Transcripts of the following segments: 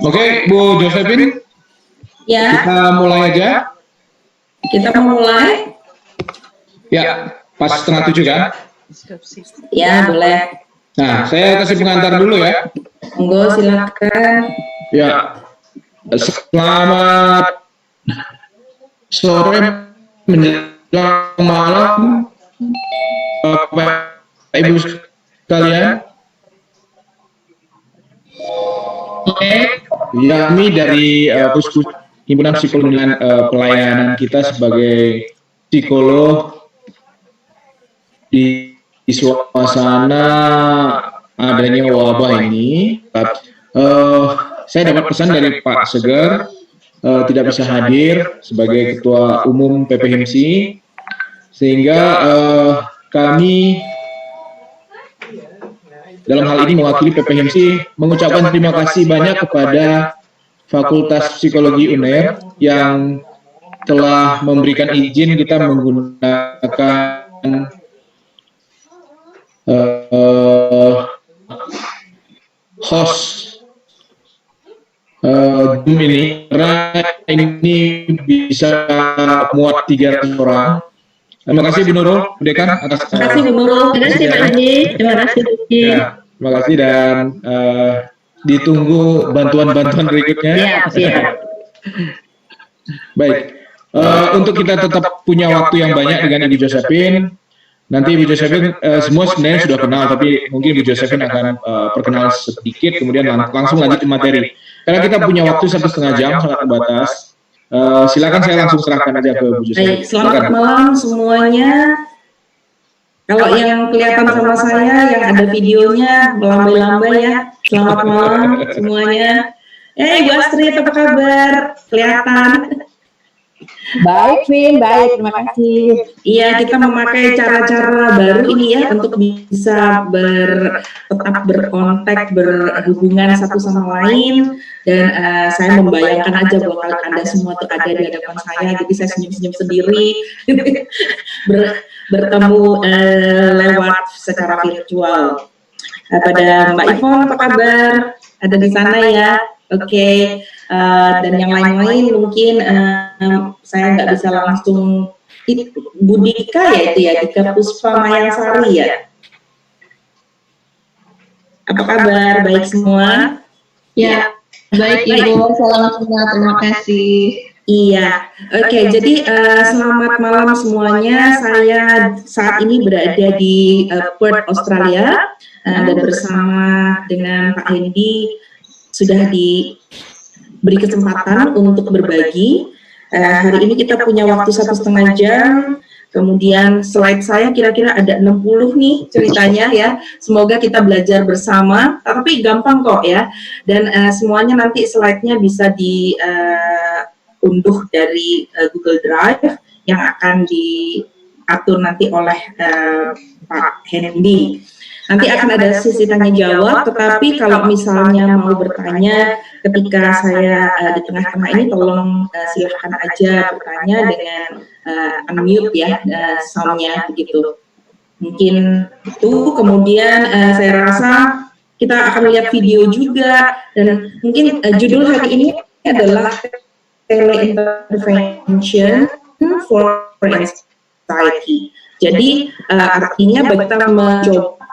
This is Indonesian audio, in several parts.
Oke, Bu Josephine, Ya, kita mulai aja. kita mau mulai. Ya, pas setengah 7 kan? Ya, boleh. Nah, saya kasih pengantar dulu ya. Monggo, silakan. Ya, selamat sore menjelang malam, Bapak Ibu sekalian. Ya, kami dari Puspus Himpunan Psikolog dengan pelayanan kita sebagai psikolog di suasana adanya wabah ini. Saya dapat pesan dari Pak Seger tidak bisa hadir sebagai Ketua Umum PPHMSI, sehingga kami dalam hal ini mewakili PPHMSI mengucapkan terima kasih banyak kepada Fakultas Psikologi UNER yang telah memberikan izin kita menggunakan host Zoom ini, karena ini bisa muat 300 orang. Terima kasih Bu Nurul, Bu Dekan, atas Terima kasih Bu Nurul. Terima kasih Pak Haji. Terima kasih Bu Haji. Ya, terima kasih dan ditunggu bantuan-bantuan berikutnya. Siap. Baik, untuk kita tetap punya waktu yang banyak dengan Ibu Josephine. Nanti Ibu Josephine semua sebenarnya sudah kenal, tapi mungkin Ibu Josephine akan perkenal sedikit, kemudian langsung lanjut ke materi. Karena kita punya waktu 1,5 jam, sangat terbatas. Silakan saya langsung serahkan aja ke Bu Josephine. Baik, selamat malam semuanya. Kalau yang kelihatan sama saya, yang ada videonya, melambai-lambai ya. Selamat malam semuanya. Ibu Astrid, apa kabar? Kelihatan. Baik, Vin. Baik, terima kasih. Iya, kita memakai cara-cara baru ini ya untuk bisa tetap berkontak, berhubungan satu sama lain. Dan saya membayangkan aja bahwa kalau Anda semua tuh ada di hadapan saya, jadi saya senyum-senyum sendiri, bertemu lewat secara virtual. Pada Mbak Ivon, apa kabar? Ada di sana ya? Oke. Dan yang lain-lain mungkin saya nggak bisa langsung. Bu Dika ya itu ya, Dika Puspa Mayansari ya. Apa kabar? Baik semua? Ya, baik Ibu. Salam semua. Terima kasih. Iya, oke. Jadi selamat malam semuanya. Saya saat ini berada di Perth, Australia, dan bersama dengan Pak Hendy sudah diberi kesempatan untuk berbagi. Hari ini kita punya waktu 1,5 jam. Kemudian slide saya kira-kira ada 60 nih ceritanya ya. Semoga kita belajar bersama, tapi gampang kok ya. Dan semuanya nanti slide-nya bisa diunduh dari Google Drive yang akan diatur nanti oleh Pak Hendy. Nanti akan ada sesi tanya jawab, tetapi kalau misalnya mau bertanya ketika saya di tengah-tengah ini, tolong silahkan aja bertanya dengan unmute ya sound-nya begitu. Mungkin itu, kemudian saya rasa kita akan lihat video juga, dan mungkin judul hari ini adalah Tele-intervention for Anxiety. Jadi artinya kita mencoba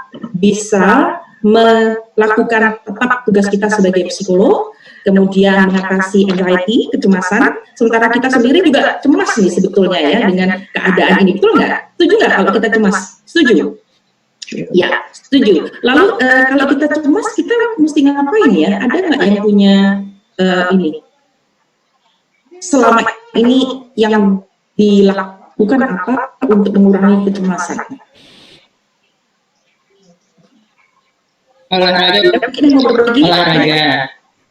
bisa melakukan tetap tugas kita sebagai psikolog, kemudian mengatasi anxiety, kecemasan, sementara kita sendiri juga cemas nih sebetulnya ya dengan keadaan ini, betul nggak? Setuju nggak kalau kita cemas? Setuju? Ya, setuju. Lalu kalau kita cemas, kita mesti ngapain ya? Ada nggak yang punya ini? Selama ini yang dilakukan apa untuk mengurangi kecemasan?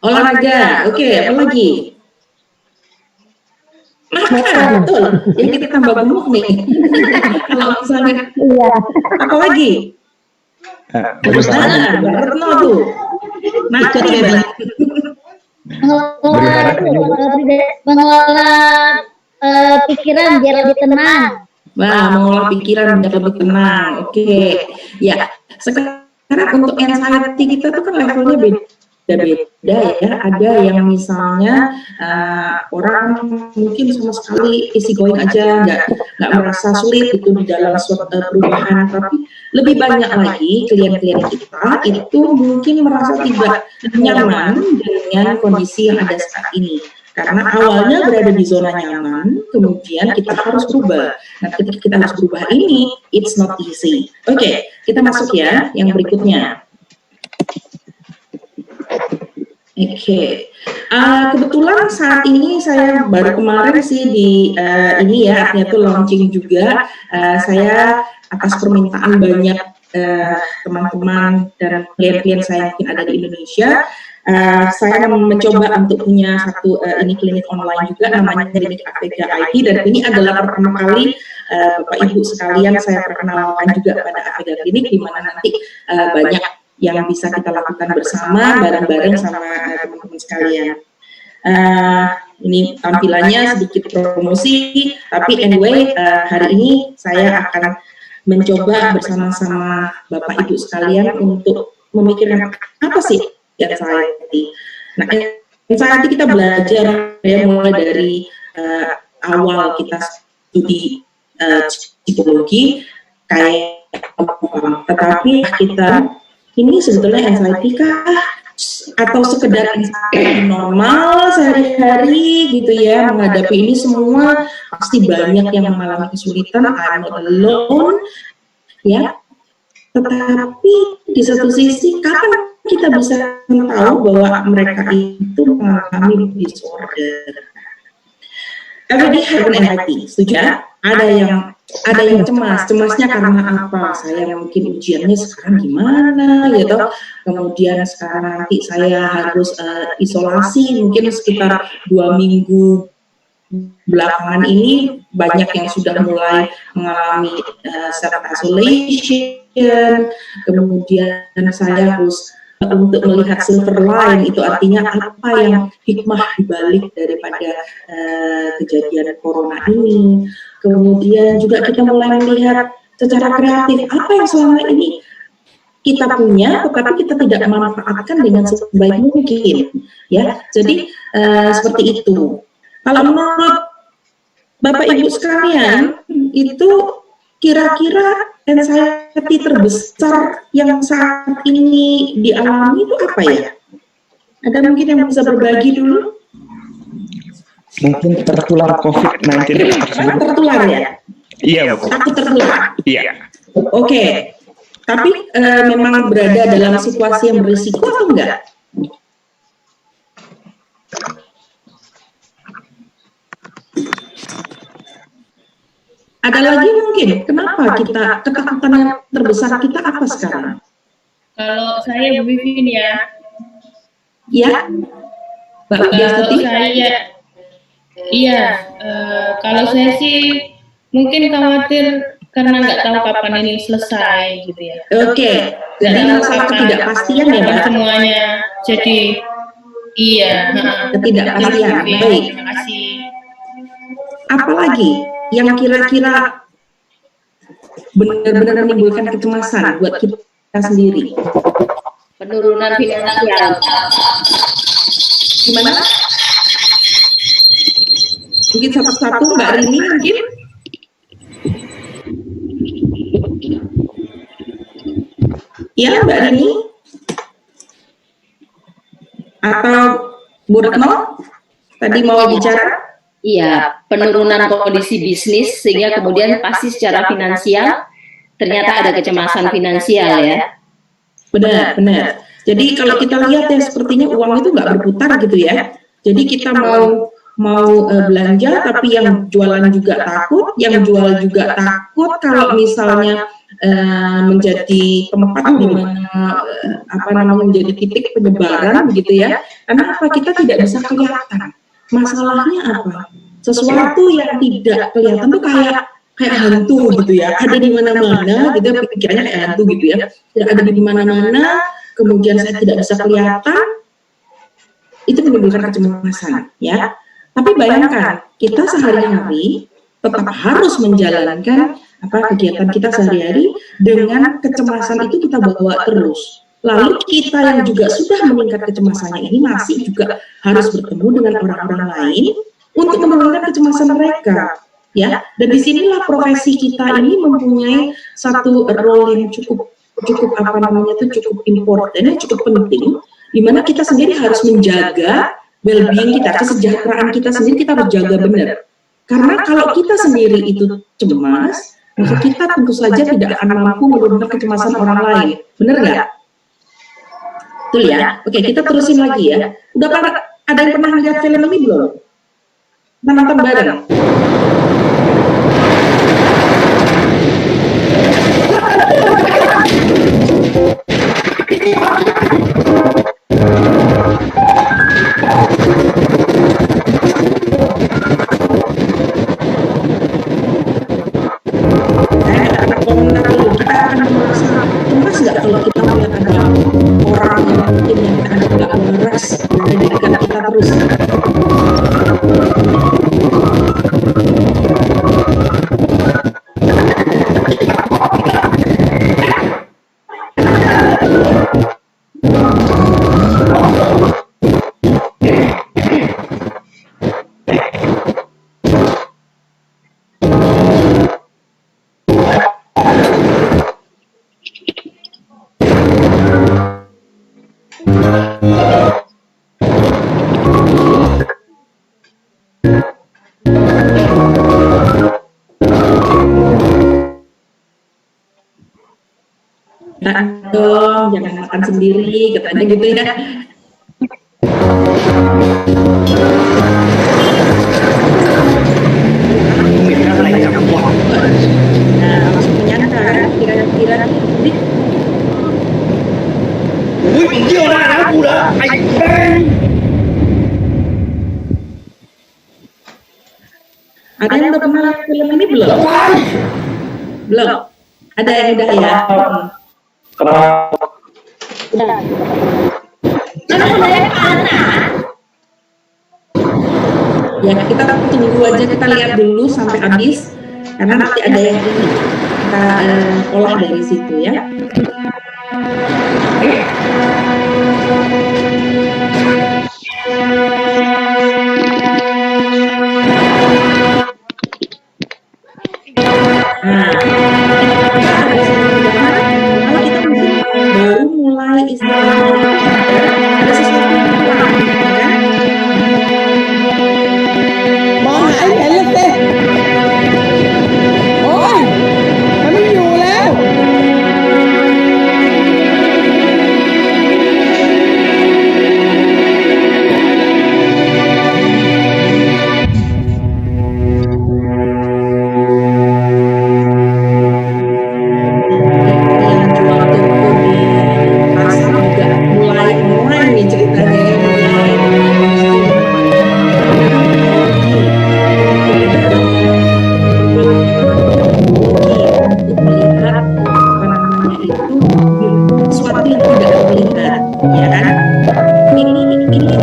Olahraga. Oke, apa lagi? Makan, betul. Jadi kita tambah gemuk nih. Kalau misalnya, apa lagi? Mbak Retno tuh. Makan ya, mengelola pikiran biar lebih tenang. Wah, mengolah pikiran biar lebih tenang. Oke. Ya, sekarang untuk anxiety kita tuh kan levelnya beda-beda ya. Ada yang misalnya orang mungkin sama sekali easy going aja, nggak merasa sulit itu di dalam suatu perubahan. Tapi lebih banyak lagi klien-klien kita itu mungkin merasa tidak nyaman dengan kondisi yang ada saat ini. Karena awalnya berada di zona nyaman, kemudian kita harus berubah. Nah, ketika kita harus berubah ini, it's not easy. Oke, kita masuk ya, yang berikutnya. Oke, kebetulan saat ini saya baru kemarin sih di ini ya, artinya tuh launching juga. Saya atas permintaan banyak teman-teman dan klien-klien saya yang ada di Indonesia, saya mencoba untuk punya satu ini klinik online juga, namanya klinik APK IT, dan ini adalah pertama kali Bapak Ibu sekalian saya perkenalkan juga pada APK Klinik, di mana nanti banyak yang bisa kita lakukan bersama bareng-bareng sama teman-teman sekalian. Ini tampilannya sedikit promosi, tapi anyway hari ini saya akan mencoba bersama-sama Bapak Ibu sekalian untuk memikirkan apa sih anxiety. Nah, anxiety kita belajar ya mulai dari awal kita studi psikologi kayak tetapi kita ini sebetulnya anxiety kah atau sekedar anxiety normal sehari-hari gitu ya, menghadapi ini semua pasti banyak yang mengalami kesulitan, I'm not alone ya. Tetapi di satu sisi kapan kita bisa tahu bahwa mereka itu mengalami disorder? Everybody have an anxiety, setuju ya? Ada yang cemasnya karena apa? Saya mungkin ujiannya sekarang gimana, ya toh? Kemudian sekarang nanti saya harus isolasi, mungkin sekitar 2 minggu belakangan ini banyak yang sudah mulai mengalami self isolation. Kemudian saya harus untuk melihat silver line, itu artinya apa yang hikmah dibalik daripada kejadian corona ini. Kemudian juga kita mulai melihat secara kreatif apa yang selama ini kita punya, tetapi kita tidak memanfaatkan dengan sebaik mungkin, ya. Jadi seperti itu. Kalau menurut Bapak Ibu sekalian, itu kira-kira anxiety terbesar yang saat ini dialami itu apa ya? Ada mungkin yang bisa berbagi dulu? Mungkin tertular COVID-19 tersebut. Tertular ya? Iya, Bu. Takut tertular? Iya. Oke. Tapi memang berada dalam situasi yang berisiko atau enggak? Ada lagi mungkin, kenapa kita, ketakutan yang terbesar kita apa sekarang? Kalau saya begini ya. Ya, Mbak Biastuti? Kalau saya sih mungkin khawatir karena nggak tahu kapan ini selesai gitu ya. Oke, jadi masalah ketidakpastian ya Mbak? Semuanya, jadi iya. Ketidakpastian, baik. Terima kasih. Apalagi yang kira-kira benar-benar menimbulkan kecemasan buat kita sendiri? Penurunan finansial. Gimana? Mungkin satu-satu Mbak Rini mungkin? Ya Mbak Rini? Atau Bu Retno? Tadi mau bicara? Iya, penurunan kondisi bisnis sehingga kemudian pasti secara finansial ternyata ada kecemasan finansial ya. Benar. Jadi kalau kita lihat ya sepertinya uang itu nggak berputar gitu ya. Jadi kita mau belanja tapi yang jualan juga takut, yang jual juga takut kalau misalnya menjadi tempat di mana menjadi titik penyebaran begitu ya. Karena apa, kita tidak bisa kelihatan. Masalahnya apa? Sesuatu yang tidak kelihatan tuh kayak hantu gitu ya. Ada di mana-mana gitu, pikirannya kayak hantu gitu ya. Tidak ada di mana-mana, kemudian saya tidak bisa kelihatan. Itu menimbulkan kecemasan ya. Tapi bayangkan, kita sehari-hari tetap harus menjalankan kegiatan kita sehari-hari dengan kecemasan itu kita bawa terus. Lalu kita yang juga sudah meningkat kecemasannya ini masih juga harus bertemu dengan orang-orang lain untuk menurunkan kecemasan mereka, ya. Dan disinilah profesi kita ini mempunyai satu role yang cukup cukup important, cukup penting, di mana kita sendiri harus menjaga well-being kita, kesejahteraan kita sendiri kita harus jaga benar. Karena kalau kita sendiri itu cemas, maka kita tentu saja tidak akan mampu menurunkan kecemasan orang lain, benar nggak? Betul ya. Oke, kita terusin lagi ya. Udah ada yang pernah lihat film ini belum? Kita nonton bareng. Kita akan merasa cemas nggak kalau kita melihat ada orang yang mungkin yang kita anggap nggak waras dari dekat kita terus. Dong, jangan makan sendiri, katanya gitu ya. Nah, langsung menyangka kira-kira ada yang udah pernah lihat film ini belum? Belum. Ada yang udah ya? Ya, kita tunggu aja, kita lihat dulu sampai habis karena nanti ada yang ini kita olah dari situ ya. Nah, kalau kita mungkin baru mulai istilahnya ada sesuatu yang kurang, kan? Mong hãy nhảy lên đi. Ôi, nó mới nhiều lắm. Yang jual toko di pasar juga mulai nih ceritanya ya, mulai untuk melihat apa namanya itu sesuatu yang tidak terlihat, ya kan? Ini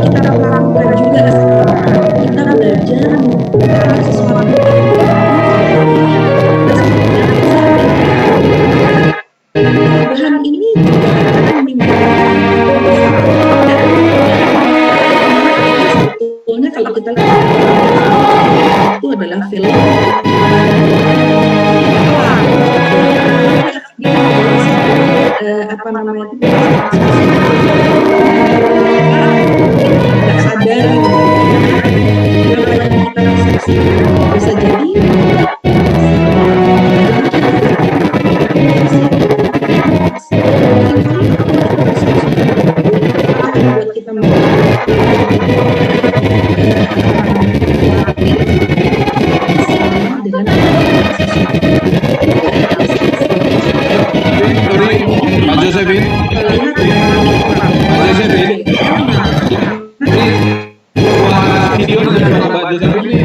kita lakukan juga sekarang. Kita belajar melihat sesuatu yang tidak perubahan ini akan menimbulkan sebetulnya kalau kita lihat itu adalah film apa namanya itu nggak sadar berapa yang kita saksikan bisa jadi buat kita Pak Josephine, video dengan Pak Josephine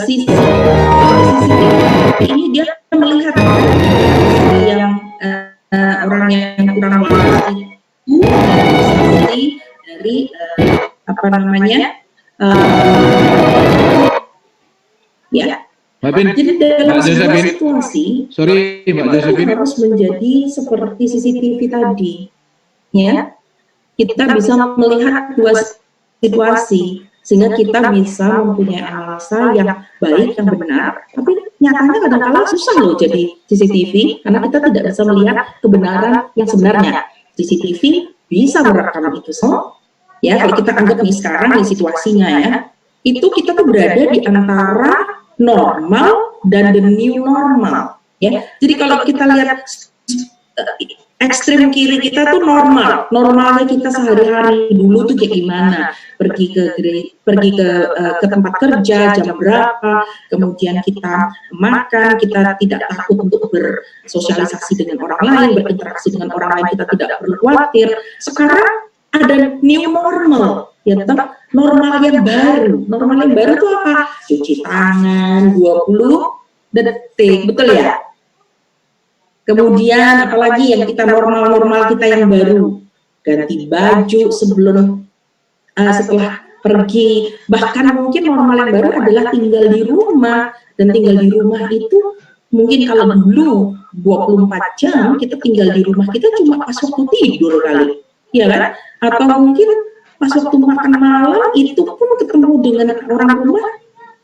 sisi ini dia melihat yang orang yang kurang waras itu sisi dari apa namanya ya. Jadi dalam sebuah situasi, Mbak Josephine, harus menjadi seperti CCTV tadi, ya. Kita bisa melihat dua situasi sehingga kita bisa mempunyai analisa yang baik, yang benar. Tapi nyatanya kadang-kadang susah loh jadi CCTV karena kita tidak bisa melihat kebenaran yang sebenarnya. CCTV bisa merekam itu semua. Ya, kalau kita anggap nih sekarang nih situasinya ya, itu kita tuh berada di antara normal dan the new normal, ya. Jadi kalau kita lihat ekstrem kiri kita tuh normalnya kita sehari-hari dulu tuh kayak gimana, pergi ke tempat kerja jam berapa, kemudian kita makan, kita tidak takut untuk bersosialisasi dengan orang lain, berinteraksi dengan orang lain, kita tidak perlu khawatir. Sekarang ada new normal, ya toh, normal yang baru. Normal yang baru itu apa? Cuci tangan 20 detik, betul ya? Kemudian apalagi yang kita normal kita yang baru, ganti baju sebelum setelah pergi. Bahkan mungkin normal yang baru adalah tinggal di rumah, dan tinggal di rumah itu mungkin kalau dulu 24 jam kita tinggal di rumah kita cuma pas waktu tidur kali, ya kan? Atau mungkin pas waktu makan malam itu pun ketemu dengan orang rumah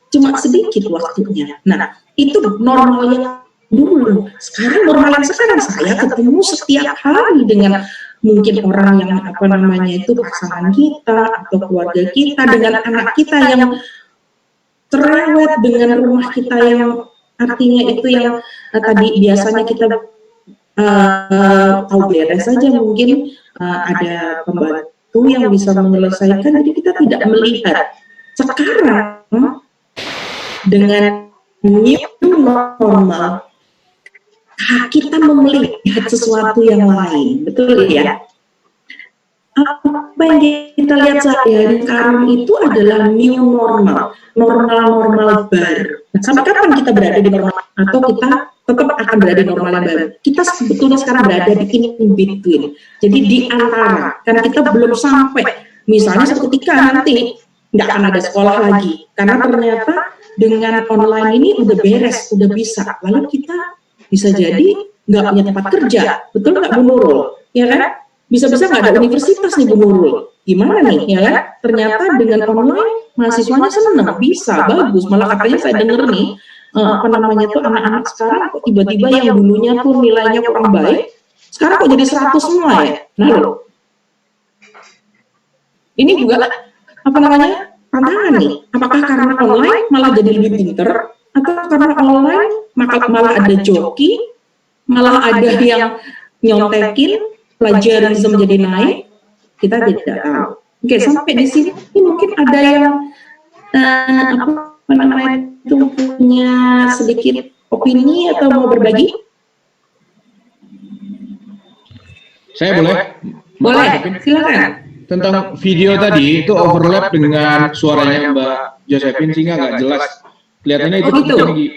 cuma sedikit waktunya. Nah, itu normal yang dulu. Sekarang normal yang sekarang saya ketemu setiap hari dengan mungkin orang yang apa namanya itu pasangan kita atau keluarga kita, dengan anak kita yang cerewet, dengan rumah kita yang artinya itu yang tadi biasanya kita tahu beres saja, mungkin ada pembantu yang bisa menyelesaikan, jadi kita tidak melihat. Sekarang dengan new normal kita melihat sesuatu yang lain, betul ya? Apa yang kita lihat sehari-hari sekarang itu adalah new normal baru. Nah, sampai kapan kita berada di normal atau kita tetap akan berada di normal yang baru? Kita sebetulnya sekarang berada di in between. Jadi di antara, karena kita belum sampai. Misalnya suatu ketika nanti nggak akan ada sekolah lagi, karena ternyata dengan online ini udah beres, udah bisa. Lalu kita bisa jadi nggak punya tempat kerja, betul nggak Bu Nurul? Ya kan? Bisa-bisa nggak ada universitas nih Bu Nurul. Gimana nih, ya kan? Ternyata dengan online mahasiswanya senang, bisa, bagus. Malah katanya saya dengar nih, apa namanya tuh anak-anak sekarang kok tiba-tiba yang dulunya tuh nilainya kurang baik, sekarang kok jadi 100 semua ya? Nah loh, ini juga apa namanya tantangan nih. Apakah karena online malah jadi lebih pinter, atau karena online malah ada joki, malah ada yang nyontekin, plagiarisme jadi naik? Kita tidak tahu. Oke, sampai di sini mungkin ada yang apa namanya itu punya sedikit opini atau mau berbagi? Saya boleh? Boleh, silakan. Tentang video tadi itu overlap dengan suaranya Mbak Josephine sehingga nggak jelas. Kelihatannya itu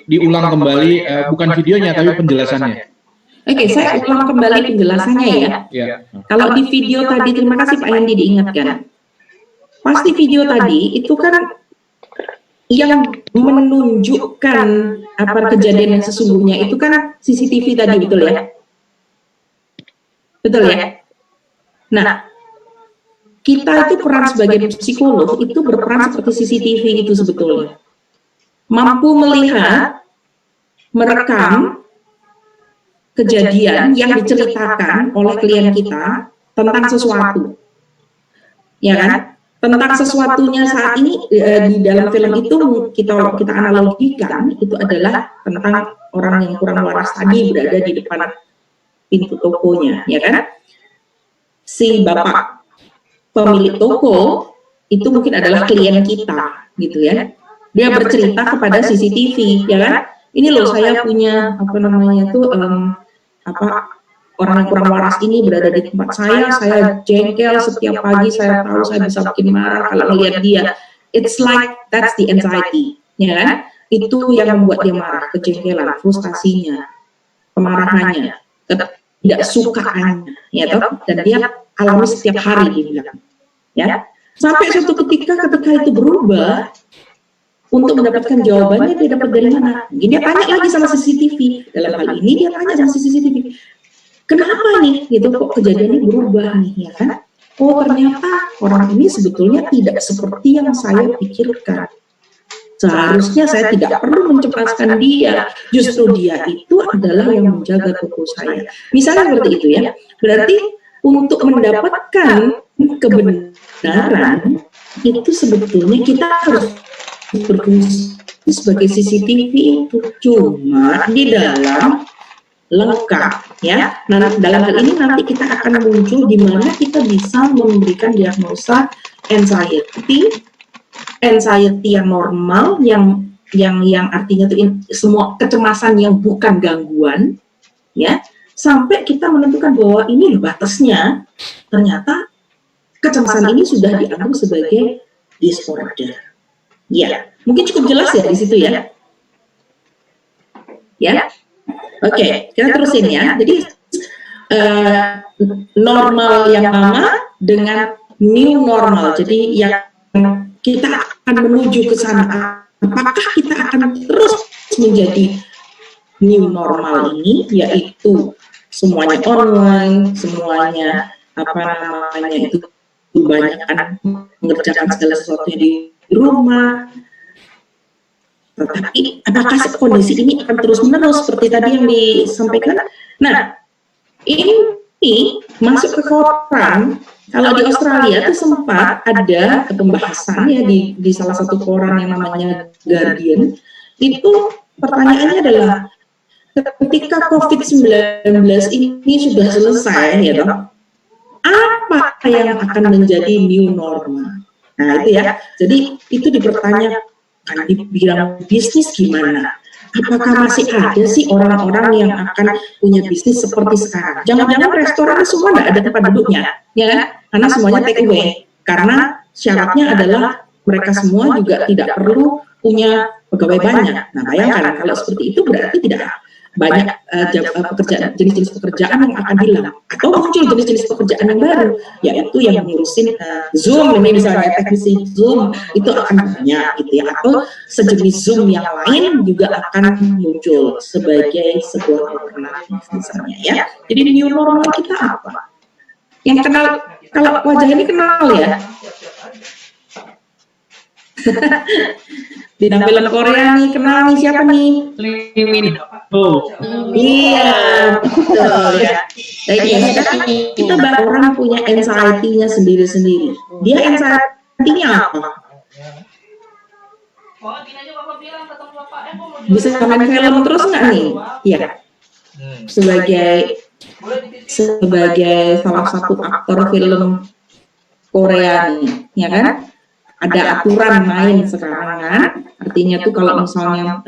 diulang kembali, bukan videonya tapi penjelasannya. Oke, saya ulang kembali penjelasannya ya. Kalau di video tadi, terima kasih Pak Yandi diingatkan. Pasti video tadi itu kan yang menunjukkan apa kejadian yang sesungguhnya itu kan CCTV tadi, betul ya? Betul ya? Nah, kita itu peran sebagai psikolog itu berperan seperti CCTV itu sebetulnya. Mampu melihat, merekam kejadian yang diceritakan oleh klien kita tentang sesuatu, ya kan? Tentang sesuatunya saat ini di dalam film itu kita analogikan itu adalah tentang orang yang kurang waras tadi berada di depan pintu tokonya, ya kan? Si bapak pemilik toko itu mungkin adalah klien kita, gitu ya. Dia bercerita kepada CCTV, ya kan? Ini loh saya punya apa namanya tuh orang yang kurang waras ini berada di tempat saya jengkel setiap pagi, saya tahu saya bisa bikin marah kalau melihat dia. It's like that's the anxiety, ya kan? itu yang membuat dia marah, kejengkelan, frustasinya, kemarahannya, ketidaksukaannya, ya toh, dan dia alami setiap hari dia bilang, ya. Sampai suatu ketika itu berubah, untuk mendapatkan jawabannya dia dapat dari mana? Mungkin dia tanya lagi sama CCTV. Dalam hal ini dia tanya sama CCTV, kenapa nih? Gitu kok kejadiannya berubah nih, ya kan? Oh ternyata orang ini sebetulnya tidak seperti yang saya pikirkan. Seharusnya saya tidak perlu mencemaskan dia. Justru dia itu adalah yang menjaga toko saya. Misalnya seperti itu ya. Berarti untuk mendapatkan kebenaran itu sebetulnya kita harus berfungsi sebagai CCTV itu, cuma di dalam lengkap ya. Nah, dalam hal ini nanti kita akan muncul di mana kita bisa memberikan diagnosa anxiety yang normal, yang artinya itu semua kecemasan yang bukan gangguan ya, sampai kita menentukan bahwa ini batasnya ternyata kecemasan ini sudah dianggap sebagai disorder. Ya, mungkin cukup jelas ya di situ ya. Ya, oke, kita terusin ya. Jadi normal yang lama dengan new normal. Jadi yang kita akan menuju ke sana. Apakah kita akan terus menjadi new normal ini, yaitu semuanya online, semuanya itu kebanyakan mengerjakan segala sesuatunya di rumah. Tetapi apakah kondisi ini akan terus-menerus seperti tadi yang disampaikan? Nah, ini masuk ke koran. Kalau di Australia itu sempat ada pembahasan ya di salah satu koran yang namanya Guardian. Itu pertanyaannya adalah, ketika COVID-19 ini sudah selesai ya toh, apa yang akan menjadi new normal? Nah itu ya, jadi itu dipertanyakan di bidang bisnis gimana? Apakah masih ada sih orang-orang yang akan punya bisnis seperti sekarang? Jangan-jangan restoran semua nggak ada tempat duduknya, ya kan? Karena semuanya take away. Karena syaratnya adalah mereka semua juga tidak perlu punya pegawai banyak. Nah bayangkan kalau seperti itu berarti tidak banyak jenis-jenis pekerjaan yang akan hilang, atau muncul jenis-jenis pekerjaan yang baru, yaitu yang mengurusin Zoom, ini misalnya teknisi Zoom itu akan banyak gitu ya, atau sejenis Zoom yang lain juga akan muncul sebagai sebuah alternatif misalnya ya. Jadi new normal kita apa? Yang kenal, kalau wajah ini kenal ya. Di film Korea nih, kenal nih siapa nih? Iya, betul ya. Kita orang punya anxiety-nya sendiri-sendiri. Dia anxiety-nya apa? Bisa main film terus nggak nih? Iya. Sebagai salah satu aktor film Korea nih, ya kan? Ada aturan main sekarang kan, artinya tuh kalau misalnya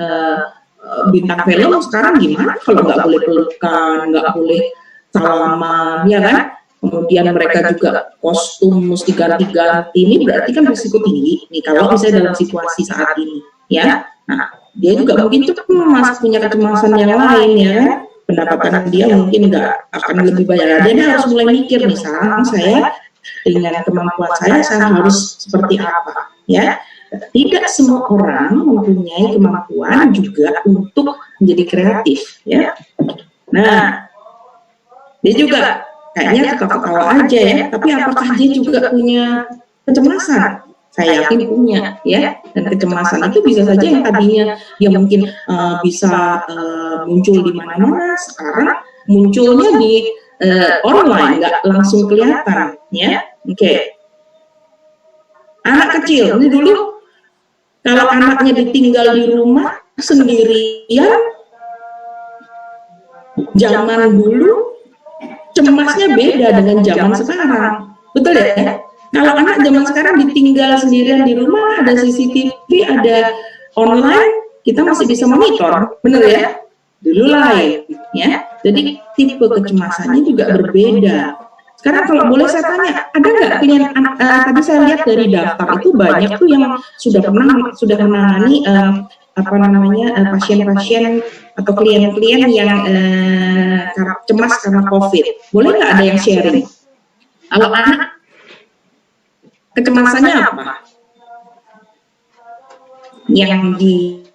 bintang film sekarang gimana kalau nggak boleh pelukan, nggak boleh salaman, ya kan? Kemudian mereka juga kostum mesti ganti-ganti, ini berarti kan risiko tinggi nih kalau misalnya dalam situasi saat ini, ya. Nah, dia juga mungkin tuh masih punya kecemasan yang lain ya kan? Pendapatan dia mungkin nggak akan lebih banyak. Dia harus mulai mikir nih, sekarang saya dengan kemampuan saya harus seperti apa ya. Tidak semua orang mempunyai kemampuan juga untuk menjadi kreatif ya. Nah, dia juga kayaknya ketawa-ketawa aja ya, tapi apakah dia juga punya kecemasan? Saya yakin punya ya. Dan kecemasan itu bisa saja yang tadinya dia mungkin bisa muncul di mana-mana, sekarang munculnya di online, nggak langsung kelihatan ya. Oke. Anak kecil ini dulu kalau anaknya ditinggal di rumah sendirian, zaman dulu cemasnya beda dengan zaman sekarang, betul ya? Kalau anak zaman sekarang ditinggal sendirian di rumah, ada CCTV, ada online, kita masih bisa monitor, bener ya? Dulu lain ya. Jadi tipe kecemasannya juga berbeda. Sekarang kalau boleh saya tanya, ada nggak punya tadi saya lihat dari daftar itu banyak tuh yang sudah menangani pasien-pasien atau klien-klien yang cemas karena COVID. Boleh nggak ada yang sharing? Kalau anak kecemasannya apa? Yang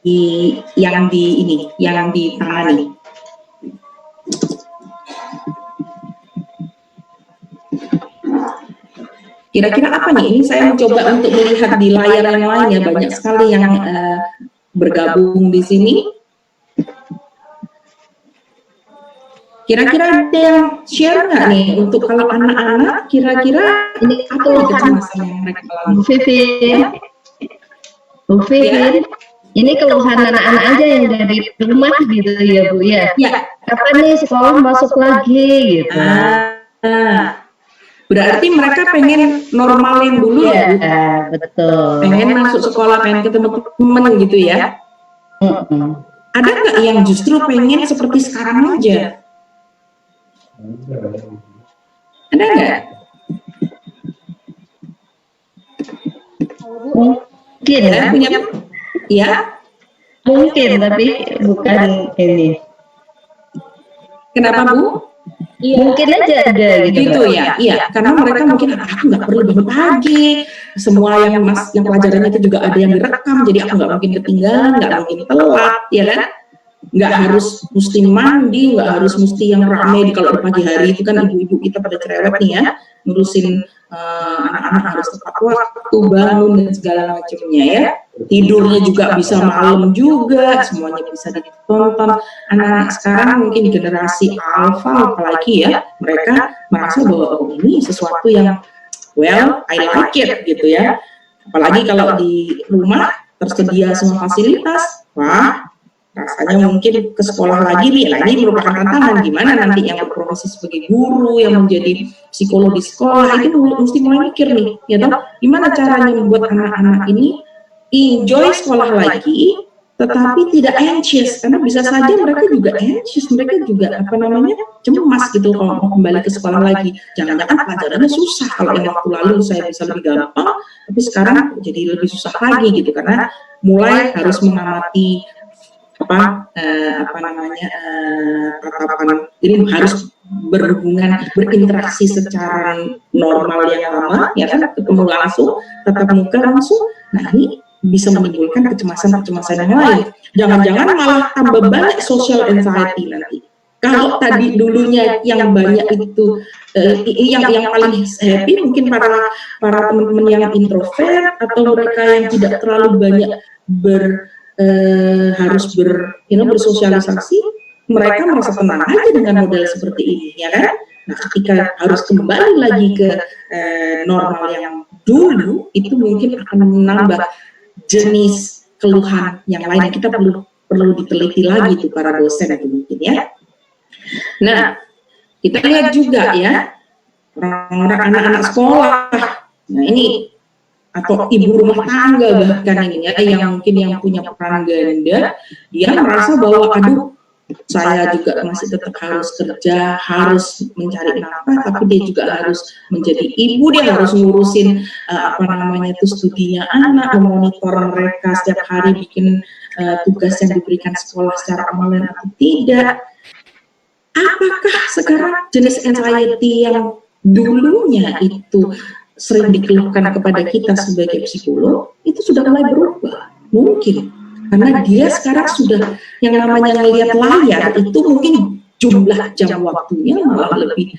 ditangani. Kira-kira apa nih? Ini saya mencoba untuk melihat di layar yang lain ya, banyak sekali yang bergabung di sini. Kira-kira ada yang share nggak nih untuk kalau anak-anak kira-kira Ini apa nih kecemasan yang mereka alami? Bu Vivin, ini keluhan anak-anak aja yang dari rumah gitu ya Bu ya. Ya, Kapan nih sekolah masuk lagi gitu? berarti mereka pengen normal yang dulu ya, Bu? Betul. Pengen masuk sekolah, pengen ketemu teman gitu ya. Ada nggak yang justru pengen seperti sekarang aja? Ada nggak? Mungkin Ya, punya, ya. mungkin tapi bukan ini. Kenapa Bu? Mungkin aja ada Gitu ya, iya. Karena mereka mungkin aku nggak perlu bangun pagi. Semua yang pelajarannya itu juga ada yang direkam, jadi aku nggak mungkin ketinggalan, nggak mungkin telat, ya kan? Nggak harus mesti mandi, nggak harus mesti yang rame di kalau di pagi hari itu kan ibu-ibu kita pada cerewet nih ya, ngurusin anak-anak harus tepat waktu, bangun dan segala macamnya ya. Tidurnya juga bisa malam juga, semuanya bisa ditonton. Anak-anak sekarang mungkin generasi alpha apalagi ya, mereka merasa bahwa oh, ini sesuatu yang well, I like it gitu ya. Apalagi kalau di rumah tersedia semua fasilitas, wah rasanya mungkin ke sekolah lagi nih, ini merupakan tantangan gimana nanti yang berprofesi sebagai guru, yang menjadi psikolog di sekolah, itu mesti mulai mikir nih, ya toh, gimana caranya membuat anak-anak ini enjoy sekolah lagi, tetapi tidak anxious, karena bisa saja mereka juga anxious, mereka juga cemas gitu kalau mau kembali ke sekolah lagi, jangan-jangan pelajarannya susah, kalau yang waktu lalu saya bisa lebih gampang, tapi sekarang jadi lebih susah lagi gitu, karena mulai harus mengamati tatapan, jadi harus berhubungan, berinteraksi secara normal yang lama, ya kan, ketemu langsung, tatap muka langsung. Nah ini bisa menimbulkan kecemasan-kecemasan yang lain. Jangan-jangan malah tambah banyak social anxiety nanti. Kalau tadi dulunya yang banyak itu, yang paling happy mungkin para teman-teman yang introvert atau mereka yang tidak terlalu banyak harus bersosialisasi, mereka merasa tenang aja dengan model seperti ini, ya kan? Nah, ketika harus kembali lagi ke normal yang dulu, itu mungkin akan menambah jenis keluhan yang lain. Kita perlu diteliti lagi tuh para dosen itu mungkin ya. Nah, kita lihat juga ya orang-orang anak-anak sekolah. Nah ini atau ibu rumah tangga bahkan ini ya, yang mungkin yang punya peran ganda, dia merasa bahwa aduh saya juga masih tetap harus kerja, harus mencari nafkah, tapi dia juga harus menjadi ibu, dia harus ngurusin studinya anak, memonitor mereka setiap hari, bikin tugas yang diberikan sekolah secara online atau tidak. Apakah sekarang jenis anxiety yang dulunya itu sering dikeluhkan kepada kita sebagai psikolog itu sudah mulai berubah? Mungkin karena dia sekarang sudah yang namanya ngelihat layar itu mungkin jumlah jam waktunya malah lebih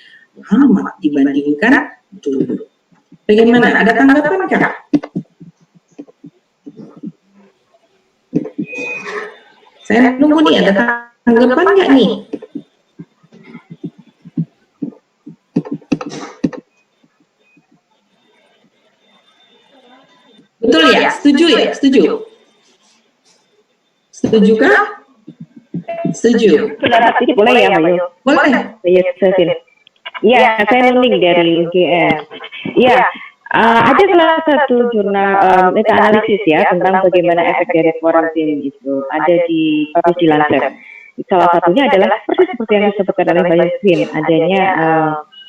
lama dibandingkan dulu. Bagaimana? Ada tanggapan Kak? Saya nunggu nih, ada tanggapan nggak nih? Betul ya? Setuju ya? Setuju? Setuju kah? Setuju. Pendapat sedikit boleh ya, Mbak Yu? Boleh. Iya, saya Nuning dari UGM. Iya, ada salah satu jurnal meta-analisis ya tentang bagaimana efek dari quarantine itu. Ada di publish di Lancet. Salah satunya adalah seperti yang disebutkan oleh Mbak Yusrin, adanya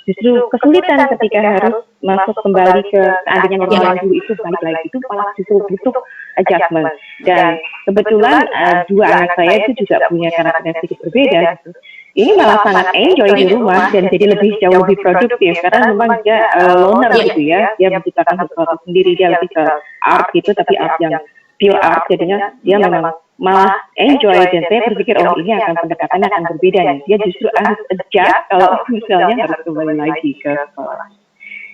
justru kesulitan ketika harus masuk kembali ke seandainya normal yang dulu itu balik lagi, itu malah justru butuh adjustment. Dan kebetulan dua anak saya itu juga punya karakteristik berbeda gitu. Ini malah sangat enjoy di rumah dan jadi jauh lebih produktif karena memang dia loner gitu ya, dia menciptakan sesuatu sendiri, dia lebih ke art gitu, tapi art yang pure art, jadinya dia memang malah enjoy. Dan saya berpikir ini akan pendekatannya akan berbeda nih, dia justru harus adjust kalau misalnya harus kembali lagi ke sekolah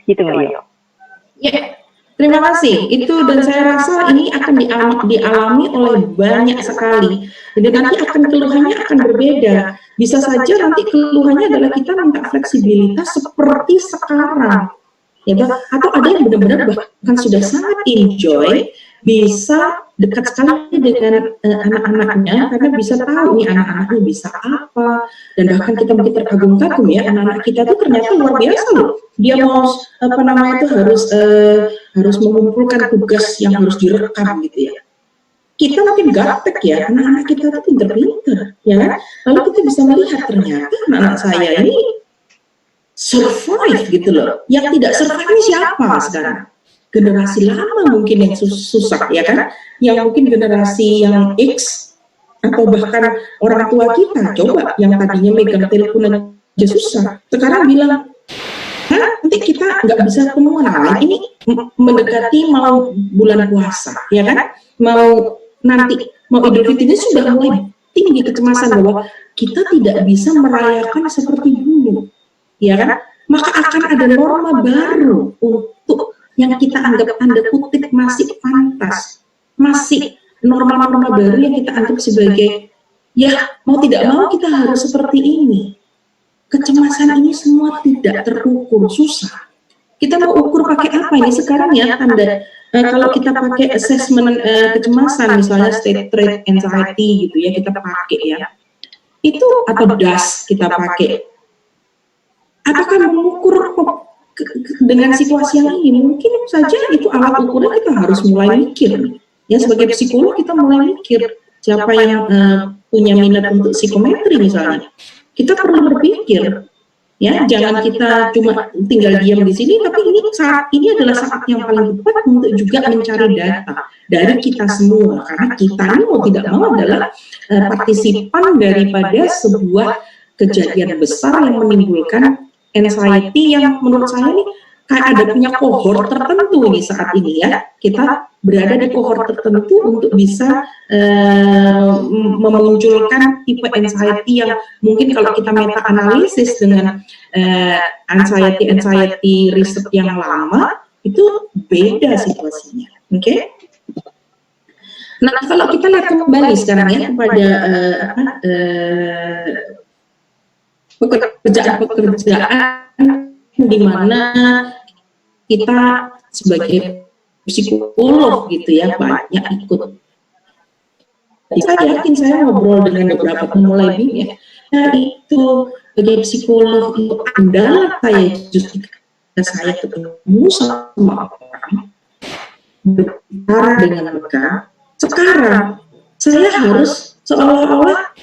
gitu Mario. Ya, terima kasih. Itu dan saya rasa ini akan dialami oleh banyak sekali. Jadi nanti akan keluhannya akan berbeda. Bisa saja nanti keluhannya adalah kita minta fleksibilitas seperti sekarang, ya, atau ada yang benar-benar bahkan sudah sangat enjoy, bisa dekat sekali dengan anak-anaknya karena bisa tahu nih anak-anaknya bisa apa, dan bahkan kita mungkin terkagum-kagum ya, anak-anak kita tuh ternyata luar biasa loh. Dia mau harus mengumpulkan tugas yang harus direkam gitu ya. Kita mungkin gaptek ya, anak-anak kita tuh pinter-pinter, ya kan? Lalu kita bisa melihat ternyata anak-anak saya ini survive gitu loh. Yang tidak survive ini siapa sekarang? Generasi lama mungkin yang susah, ya kan? Yang mungkin generasi yang X atau bahkan orang tua kita, coba yang tadinya megang telepon aja susah, sekarang bilang, nanti kita nggak bisa ketemuan. Nah, ini mendekati mau bulan puasa, ya kan? Mau Idul Fitri ini sudah mulai tinggi kecemasan bahwa kita tidak bisa merayakan seperti dulu, ya kan? Maka akan ada norma baru untuk yang kita anggap tanda kutip masih pantas, masih norma-norma baru yang kita anggap sebagai ya mau tidak mau kita harus seperti ini. Kecemasan ini semua tidak terukur, susah. Kita mau ukur pakai apa ini sekarang ya tanda kalau kita pakai assessment kecemasan misalnya state trait anxiety gitu ya, kita pakai ya, itu atau DAS kita pakai. Apakah mengukur dengan situasi yang ini? Mungkin saja itu alat ukurnya, kita harus mulai mikir ya, sebagai psikolog kita mulai mikir siapa yang punya minat untuk psikometri misalnya, kita perlu berpikir. Ya, jangan kita cuma tinggal diam di sini, tapi ini adalah saat yang paling tepat untuk juga mencari data dari kita semua, karena kita ini mau tidak mau adalah partisipan daripada sebuah kejadian besar yang menimbulkan anxiety yang menurut saya ini kayak ada punya kohort tertentu nih saat ini ya, kita berada di kohort tertentu untuk bisa memunculkan tipe anxiety yang mungkin kalau kita meta analisis dengan anxiety riset yang lama itu beda situasinya, oke? Nah kalau kita lihat kembali sekarang ya kepada pekerjaan di mana kita sebagai psikolog gitu ya banyak ikut. Saya yakin saya ngobrol dengan beberapa pemula ini ya, itu sebagai psikolog itu andalan saya justru ketika saya ketemu sama orang berbicara dengan mereka. Sekarang saya harus seolah-olah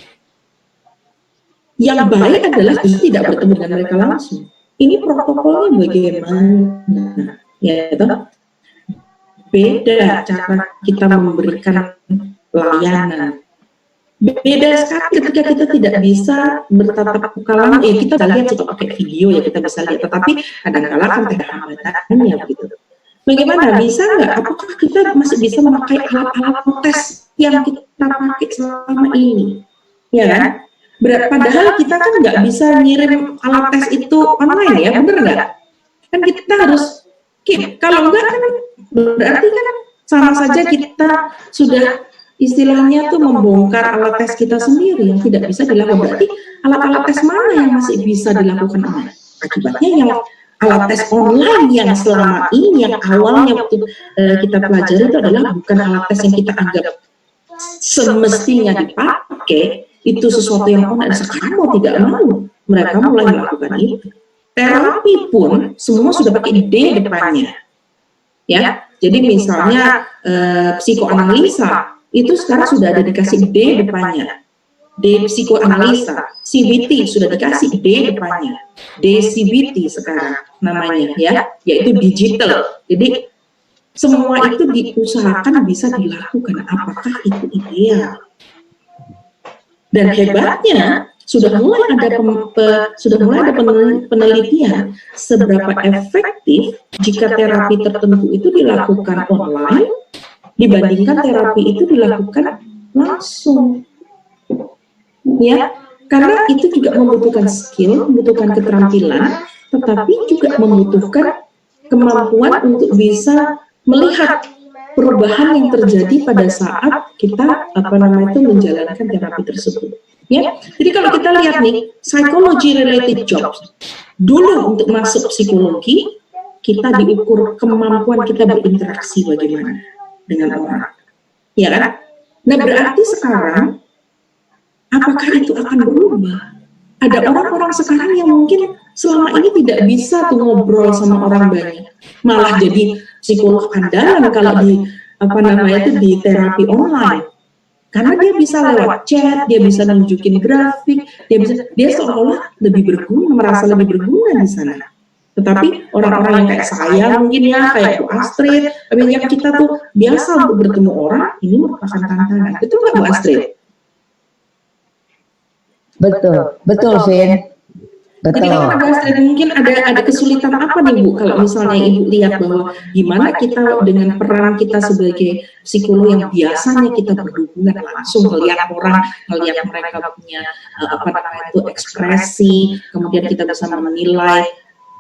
yang baik adalah tidak bertemu dengan mereka langsung. Ini protokolnya bagaimana? Ya, itu beda cara kita memberikan layanan. Beda sekali ketika kita tidak bisa bertatap muka langsung. Kita bisa lihat coba pakai video ya, kita bisa lihat, tetapi kadang-kala kan ada hambatannya begitu. Bagaimana bisa nggak? Apakah kita masih bisa memakai alat-alat tes yang kita pakai selama ini? Ya kan? Padahal kita kan nggak bisa ngirim alat tes itu online ya, bener nggak? Kan kita harus keep. Kalau enggak kan berarti kan sama saja kita sudah istilahnya tuh membongkar alat tes kita sendiri yang tidak bisa dilakukan. Berarti alat-alat tes mana yang masih bisa dilakukan online? Akibatnya yang alat tes online yang selama ini, yang awalnya waktu kita pelajari itu adalah bukan alat tes yang kita anggap semestinya dipakai, itu sesuatu yang online. Sekarang mau tidak mau mereka mulai melakukan itu. Terapi pun semua sudah pakai D depannya, ya. Jadi misalnya psikoanalisa itu sekarang sudah ada dikasih D depannya. D psikoanalisa, CBT sudah dikasih D depannya. DCBT sekarang namanya ya, yaitu digital. Jadi semua itu diusahakan bisa dilakukan. Apakah itu ideal? Dan hebatnya sudah mulai ada penelitian seberapa efektif jika terapi tertentu itu dilakukan online dibandingkan terapi itu dilakukan langsung. Ya, karena itu juga membutuhkan skill, membutuhkan keterampilan, tetapi juga membutuhkan kemampuan untuk bisa melihat perubahan yang terjadi pada saat kita menjalankan terapi tersebut. Ya, jadi kalau kita lihat nih, psychology related jobs. Dulu untuk masuk psikologi, kita diukur kemampuan kita berinteraksi bagaimana dengan orang. Ya kan? Nah, berarti sekarang apakah itu akan berubah? Ada orang-orang sekarang yang mungkin selama ini tidak bisa tuh ngobrol sama orang banyak, malah jadi psikolog andalan kalau di terapi online. Karena dia bisa lewat chat, dia bisa nunjukin grafik, dia seolah-olah lebih berguna, merasa lebih berguna di sana. Tetapi orang-orang yang kayak saya mungkin ya, kayak Bu Astrid, yang kita tuh biasa untuk bertemu orang, ini merupakan tantangan. Betul nggak Bu Astrid? Betul, Vin. Jadi kalau Bu Astrid mungkin ada kesulitan apa nih Bu, kalau misalnya Ibu lihat bahwa gimana kita dengan peran kita sebagai psikolog yang biasanya kita berhubungan langsung melihat orang, melihat mereka punya ekspresi, kemudian kita bisa menilai,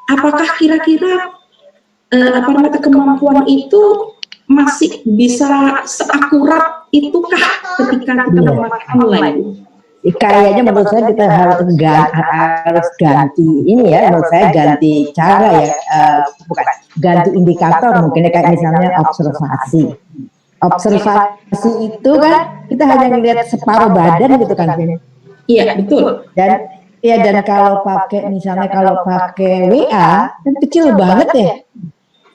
apakah kira-kira kemampuan itu masih bisa seakurat itukah ketika kita memakai online? Kayaknya menurut saya kita harus ganti ini ya, menurut saya ganti cara ya, bukan ganti indikator mungkin kayak misalnya observasi. Observasi itu kan kita hanya melihat separuh badan gitu kan, Vin? Iya, betul. Dan kalau pakai misalnya WA kan kecil banget ya.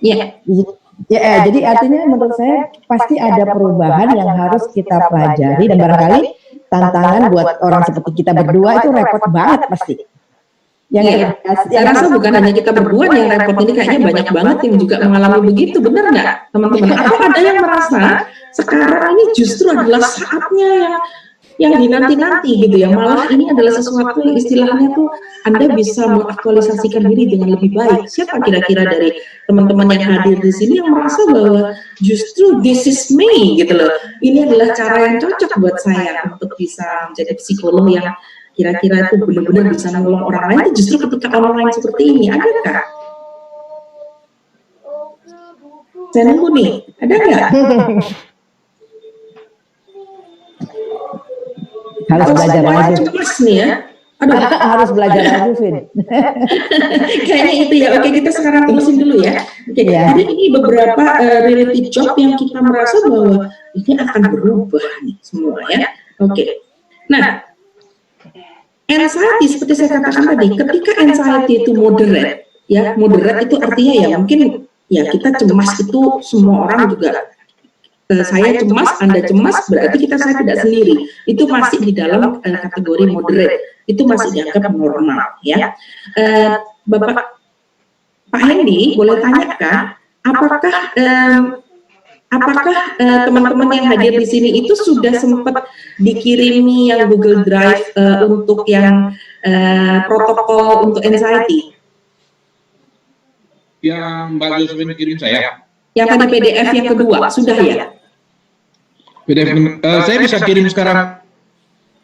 Iya. Ya, jadi artinya menurut saya pasti ada perubahan yang harus kita pelajari dan barangkali tantangan buat orang seperti kita berdua itu repot banget pasti. Saya rasa bukan hanya kita berdua yang repot, ini kayaknya banyak banget yang juga mengalami begitu, benar nggak teman-teman? Atau ada yang merasa sekarang ini justru adalah saatnya yang dinanti-nanti gitu ya, malah ini adalah sesuatu yang istilahnya tuh Anda bisa mengaktualisasikan diri dengan lebih baik. Siapa kira-kira dari teman-teman yang hadir di sini yang merasa bahwa justru this is me gitu loh, ini adalah cara yang cocok buat saya untuk bisa menjadi psikolog yang kira-kira itu benar-benar bisa menolong orang lain itu justru ketika online seperti ini, adakah? Saya nunggu nih, ada nggak? Harus belajar lagi. Cemas nih ya. Aduh, harus belajar lagi, Vin. Kayaknya itu ya. Oke, kita sekarang terusin dulu ya. Oke, jadi ini beberapa related job yang kita merasa bahwa ini akan berubah nih semua ya. Oke. Nah, anxiety seperti saya katakan tadi, ketika anxiety itu moderate, ya moderate itu artinya ya mungkin ya kita cemas itu semua orang juga. Saya cemas, Anda cemas, berarti saya tidak sendiri. Itu masih di dalam kategori moderate. Itu masih dianggap normal, ya. Bapak Pak Hendy, boleh tanyakan, apakah teman-teman yang hadir di sini itu sudah sempat dikirimi yang Google Drive untuk yang protokol untuk anxiety? Yang Mbak Josephine kirim saya. Yang tadi PDF yang kedua, sudah ya? PDF, saya bisa kirim sekarang.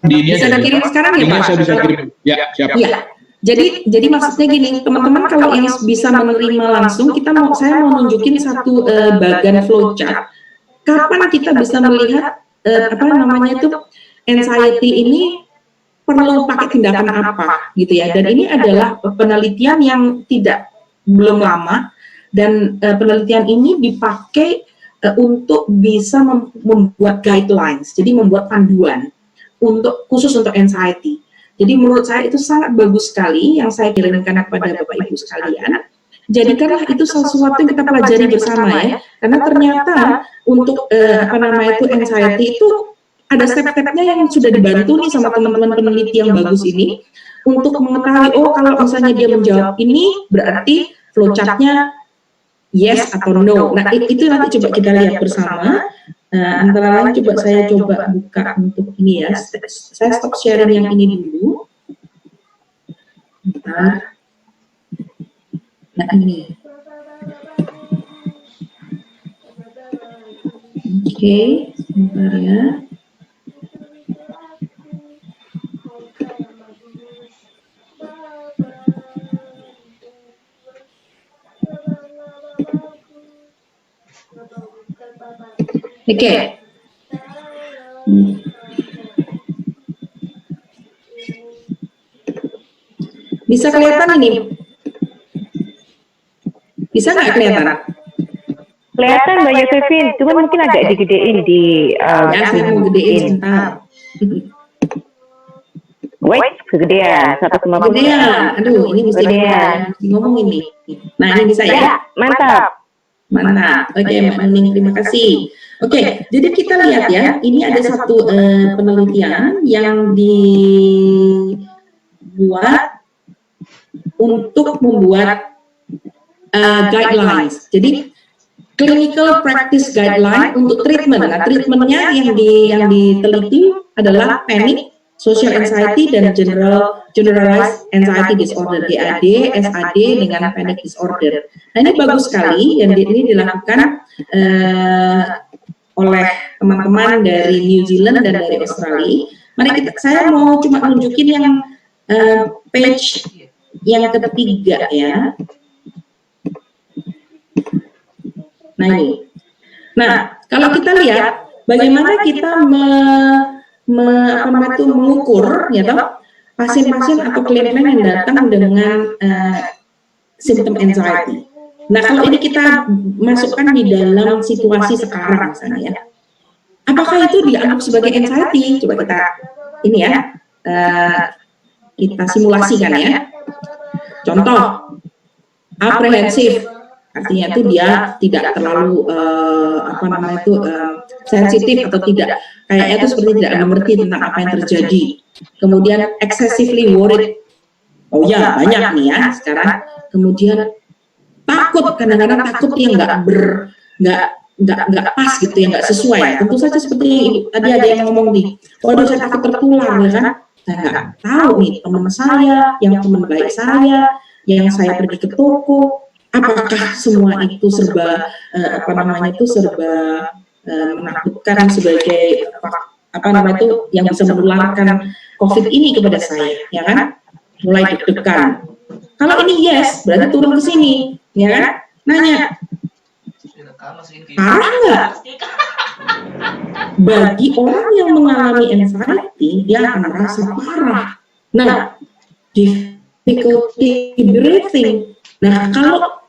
Bisa kirim sekarang ya Pak? Saya bisa kirim. Ya, siap. Ya. Jadi maksudnya gini, teman-teman kalau yang bisa menerima langsung, saya mau nunjukin satu bagan flowchart. Kapan kita bisa melihat anxiety ini perlu pakai tindakan apa gitu ya? Dan ini adalah penelitian yang belum lama, dan penelitian ini dipakai untuk bisa membuat guidelines, jadi membuat panduan khusus untuk anxiety. Jadi menurut saya itu sangat bagus sekali yang saya kirimkan kepada Bapak Ibu sekalian. Jadikanlah itu sesuatu yang kita pelajari bersama ya, karena ternyata untuk anxiety itu ada step-stepnya yang sudah dibantu nih sama teman-teman peneliti yang bagus ini untuk mengetahui, oh kalau misalnya dia menjawab ini berarti flowchart-nya yes atau no. Nah itu nanti coba kita lihat bersama. Antara lain saya coba buka untuk ini ya. Saya stop sharing yang ini dulu. Bentar. Nah ini. Oke, sebentar ya. Oke. Bisa kelihatan ini? Bisa nggak kelihatan? Kelihatan Mbak Josephine, cuma mungkin agak digedein di Ya, saya mau gedein sebentar. wait, kegedean 1,5. Gedean. Aduh, ini mesti Gedean. ngomong ini. Nah, ini bisa ya? Ya, mantap. Mantap. Oke, Mbak Nuning, terima kasih. Oke, jadi kita lihat ya, ini ada satu penelitian yang dibuat untuk membuat guidelines. Jadi clinical practice guideline untuk treatment. Nah, treatmentnya yang diteliti adalah panic, social anxiety, dan generalized anxiety disorder (GAD, SAD dengan panic disorder). Nah, ini bagus sekali dan ini dilakukan oleh teman-teman dari New Zealand dan dari Australia. Mari saya mau cuma nunjukin yang page yang ketiga ya. Nah ini. Nah, kalau kita lihat bagaimana kita mengukur ya toh pasien-pasien atau klien-klien yang datang dengan simptom anxiety. Nah, kalau ini kita masukkan di dalam situasi sekarang misalnya ya. Apakah itu dianggap sebagai anxiety? Coba kita ini ya. Kita simulasikan ya. Contoh, aprehensif. Artinya itu dia tidak terlalu sensitif atau tidak, kayaknya itu seperti tidak mengerti tentang apa yang terjadi. Kemudian excessively worried, oh ya banyak nih ya sekarang. Kemudian takut, kadang-kadang takut yang nggak pas gitu, yang nggak sesuai. Tentu saja seperti tadi ada yang ngomong nih, waduh saya takut tertular ya kan. Saya nggak tahu nih teman saya, yang teman baik saya, yang saya pergi ke toko. Apakah semua itu serba menakutkan sebagai yang bisa menularkan COVID ini kepada saya, ya kan? Mulai deg-degan. Kalau ini yes, berarti turun ke sini, ya kan? Nanya, parah nggak? Bagi orang yang mengalami anxiety, dia akan merasa parah. Nah, difficulty breathing. Nah, kalau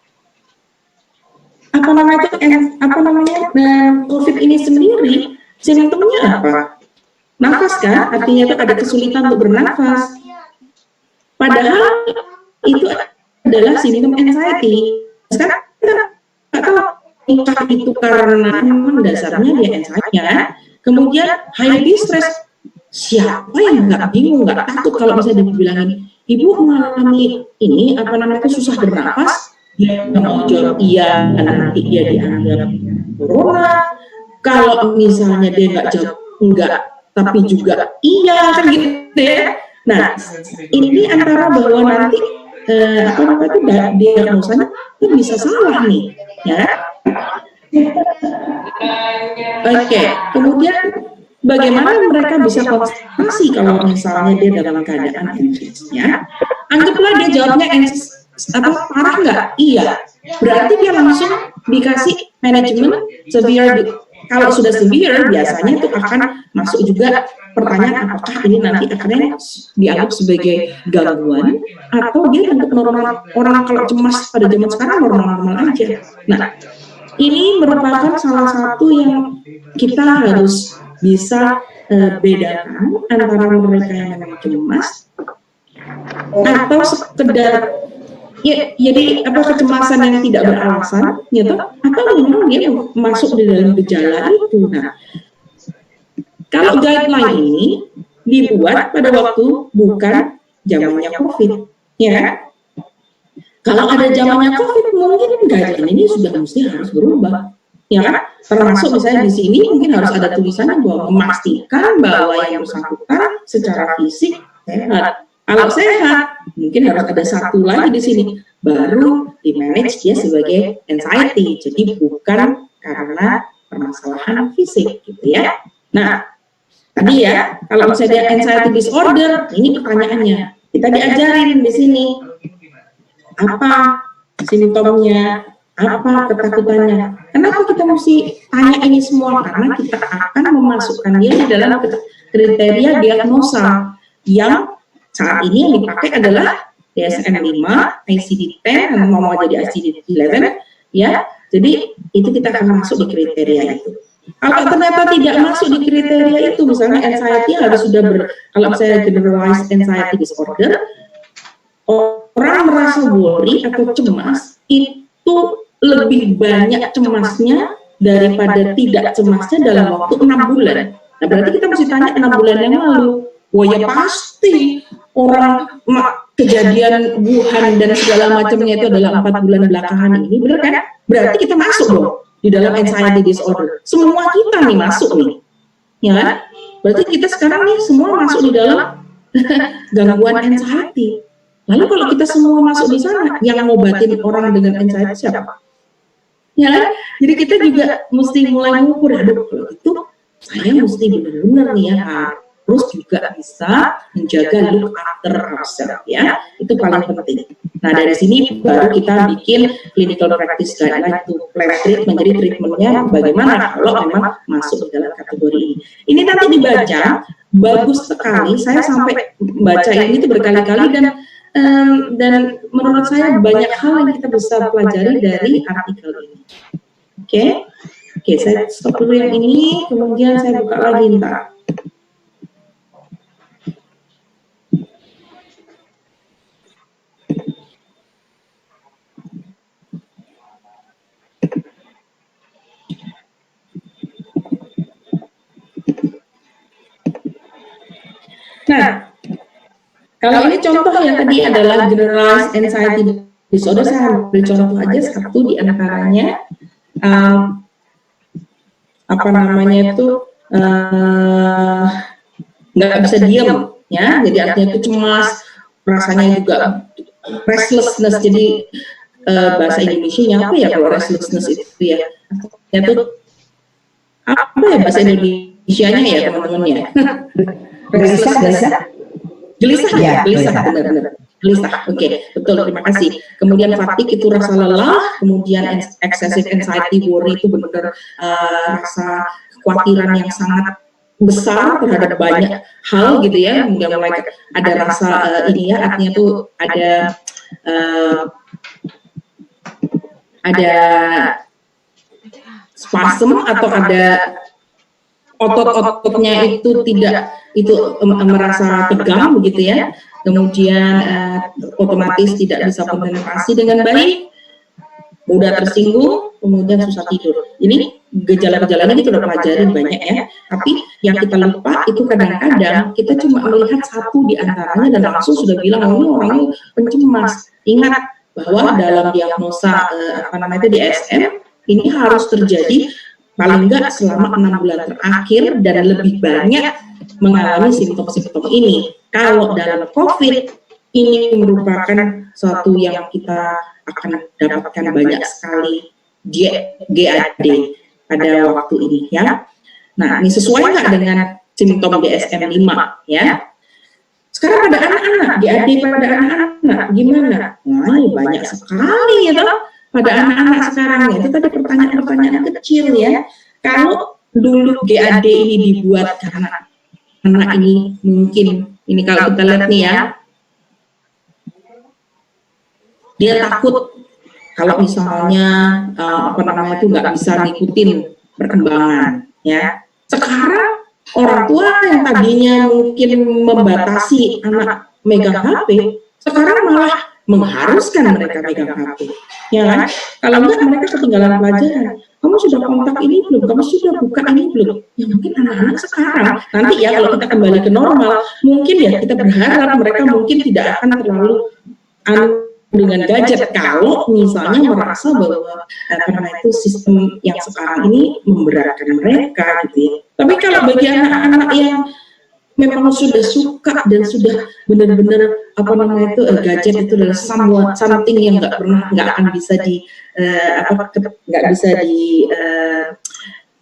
COVID ini sendiri simptomnya apa? Nafas kan? Artinya itu ada kesulitan untuk bernafas. Padahal itu adalah simptom anxiety. Sekarang kita nggak tahu itu karena dasarnya dia anxiety ya. Kemudian high distress. Siapa yang nggak bingung, nggak takut kalau misalnya dibilangin ibu mengalami ini susah bernafas? Dia mau jawab iya, nanti dia dianggap corona. Kalau misalnya dia nggak jawab enggak, tapi juga iya kan gitu ya. Nah, ini antara bahwa nanti diagnosanya itu bisa salah nih, ya. Oke, kemudian bagaimana mereka bisa konsentrasi kalau misalnya dia dalam keadaan anxious-nya? Anggaplah dia jawabnya anxious. Parah nggak? Iya. Berarti dia langsung dikasih manajemen severe. Kalau sudah severe, biasanya itu akan masuk juga pertanyaan apakah ini nanti akhirnya dianggap sebagai gangguan atau dia untuk normal. Orang kalau cemas pada zaman sekarang normal-normal aja. Nah, ini merupakan salah satu yang kita harus bisa bedakan antara mereka yang memang cemas atau sekedar jadi kecemasan yang tidak beralasan, gitu, atau memang dia masuk di dalam gejala itu. Nah, kalau guideline ini dibuat pada waktu bukan zamannya COVID, ya kan? Kalau ada zamannya COVID, mungkin guideline ini sudah mesti harus berubah, ya kan? Termasuk misalnya di sini mungkin harus ada tulisannya bahwa memastikan bahwa yang bersangkutan secara fisik sehat. Kalau sehat, mungkin harus ada satu lagi di sini, baru di manage dia sebagai anxiety, jadi bukan karena permasalahan fisik, gitu ya. Nah, tadi ya, kalau misalnya anxiety disorder, ini pertanyaannya, kita diajarin di sini apa simptomnya, apa ketakutannya. Kenapa kita mesti tanya ini semua? Karena kita akan memasukkan dia di dalam kriteria diagnosa yang saat ini yang dipakai adalah DSM-5, ICD-10, dan mau jadi ICD-11, ya. Jadi itu kita akan masuk di kriteria itu. Kalau ternyata tidak masuk di kriteria itu, misalnya anxiety harus sudah kalau saya generalized anxiety disorder, orang merasa worry atau cemas itu lebih banyak cemasnya daripada tidak cemasnya dalam waktu 6 bulan. Nah, berarti kita mesti tanya 6 bulan yang lalu. Wah ya pasti orang kejadian Wuhan dan segala macamnya itu adalah 4 bulan belakangan ini, benar kan? Berarti kita masuk dong di dalam anxiety disorder. Semua kita nih masuk nih, ya kan? Berarti kita sekarang nih semua masuk di dalam gangguan anxiety. Lalu kalau kita semua masuk di sana, yang ngobatin orang dengan anxiety siapa? Ya kan? Jadi kita juga mesti mulai mengukur, aduh kalau itu saya mesti benar-benar nih ya terus juga bisa menjaga look after ourselves, ya, itu paling penting. Nah dari sini baru kita bikin clinical practice guideline to plan treatment. Jadi treatmentnya bagaimana kalau memang masuk di dalam kategori ini. Ini nanti dibaca bagus sekali. Saya sampai baca ini itu berkali-kali dan menurut saya banyak hal yang kita bisa pelajari dari artikel ini. Oke, saya stop dulu yang ini, kemudian saya buka lagi ntar. Nah, kalau ini contoh yang tadi adalah generalized anxiety disorder, saya ambil contoh aja satu di antaranya, apa namanya itu nggak bisa diam, ya, jadi artinya itu cemas, rasanya juga restlessness, jadi bahasa Indonesianya apa ya kalau restlessness itu ya, itu apa ya bahasa Indonesianya ya teman-teman ya? Gelisah, benar. Gelisah. Oke, betul, terima kasih. Kemudian fatigue itu rasa lelah, kemudian excessive anxiety, worry itu benar rasa kekhawatiran yang sangat besar terhadap banyak hal gitu ya. Kemudian mulai ada rasa ini ya, artinya tuh ada spasm atau ada otot-ototnya itu merasa tegang begitu ya, kemudian otomatis tidak bisa konsentrasi dengan baik, mudah tersinggung, kemudian susah tidur. Ini gejala-gejalanya kita udah pelajarin banyak ya, tapi yang kita lupa itu kadang-kadang kita cuma melihat satu di antaranya dan langsung sudah bilang oh, ini orangnya pencemas. Ingat bahwa dalam diagnosa DSM ini harus terjadi paling enggak selama 6 bulan terakhir dan lebih banyak mengalami simptom-simptom ini. Kalau dalam COVID, ini merupakan suatu yang kita akan dapatkan banyak sekali GAD pada waktu ini ya. Nah, ini sesuai nggak dengan simptom DSM-5 ya? Sekarang pada anak-anak, GAD pada anak-anak gimana? Nah, ini banyak sekali ya toh. Pada anak-anak sekarang ya, itu tadi pertanyaan-pertanyaan kecil ya. Kalau dulu GAD ini dibuat karena anak ini mungkin, ini kalau kita lihat nih ya, dia takut kalau misalnya itu nggak bisa ngikutin perkembangan ya. Sekarang orang tua yang tadinya mungkin membatasi anak megang HP, sekarang malah mengharuskan mereka megang HP, ya kan? Kalau enggak mereka ketinggalan pelajaran. Kamu sudah kontak ini belum? Kamu sudah buka ini belum? Ya mungkin anak-anak sekarang nanti ya kalau kita kembali ke normal, mungkin ya kita berharap mereka mungkin tidak akan terlalu dengan gadget kalau misalnya merasa bahwa itu sistem yang sekarang ini memberatkan mereka gitu ya. Tapi kalau bagi anak-anak yang memang sudah suka dan sudah benar-benar gadget itu adalah something yang nggak akan bisa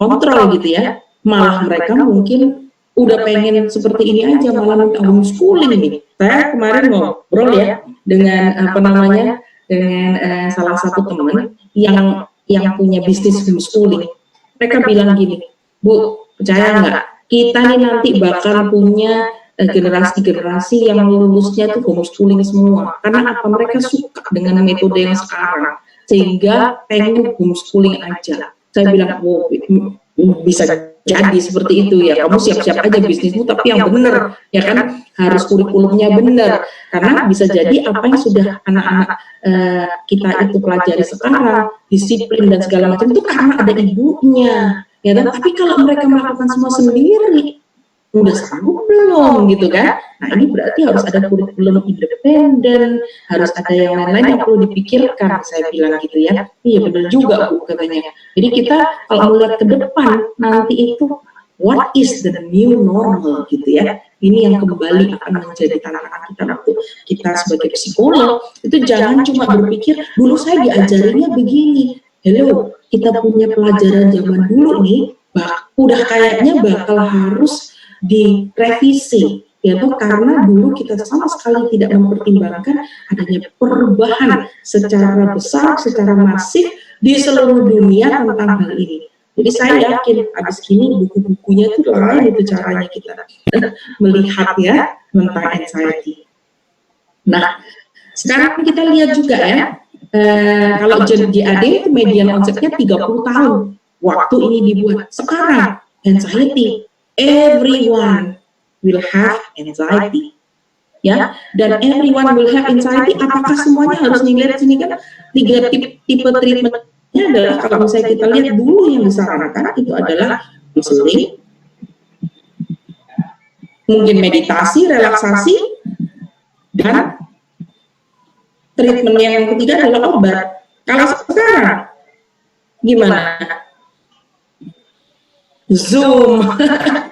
kontrol gitu ya, malah mereka mungkin udah pengen seperti ini aja, malah minta homeschooling nih. Saya kemarin ngobrol ya dengan dengan salah satu teman yang punya bisnis homeschooling. Mereka bilang gini, Bu, percaya nggak? Kita nih nanti bakal punya generasi-generasi yang lulusnya tuh homeschooling semua. Karena apa? Mereka suka dengan metode yang sekarang, sehingga pengen homeschooling aja. Saya bilang, wow, bisa jadi seperti itu ya. Kamu siap-siap aja bisnismu, tapi yang benar, ya kan? Harus kurikulumnya benar. Karena bisa jadi apa yang sudah anak-anak kita itu pelajari sekarang, disiplin dan segala macam itu karena ada ibunya. Ya, tapi kalau mereka melakukan semua sendiri, udah sanggup belum gitu kan? Nah ini berarti harus ada kurikulum independen, harus ada yang lain-lain yang perlu dipikirkan. Saya bilang gitu ya. Iya benar juga Bu katanya. Jadi kita kalau melihat ke depan nanti itu what is the new normal gitu ya? Ini yang kembali akan menjadi tantangan kita waktu kita sebagai psikolog. Itu jangan cuma berpikir dulu saya diajarinya begini. Hello, kita punya pelajaran zaman dulu nih, udah kayaknya bakal harus direvisi, yaitu karena dulu kita sama sekali tidak mempertimbangkan adanya perubahan secara besar, secara masif di seluruh dunia tentang hal ini. Jadi saya yakin abis ini buku-bukunya itu lain itu caranya kita melihat ya tentang anxiety. Nah, sekarang kita lihat juga ya. Kalau JAD itu median onsetnya 30 tahun waktu ini dibuat. Sekarang anxiety, everyone will have anxiety, ya. Dan everyone will have anxiety. Apakah semuanya harus dilihat sini kan? 3 tipe treatmentnya adalah kalau misalnya kita lihat dulu yang disarankan itu adalah counseling, mungkin meditasi, relaksasi, dan treatment yang ketiga adalah obat. Kalau sekarang gimana? Zoom,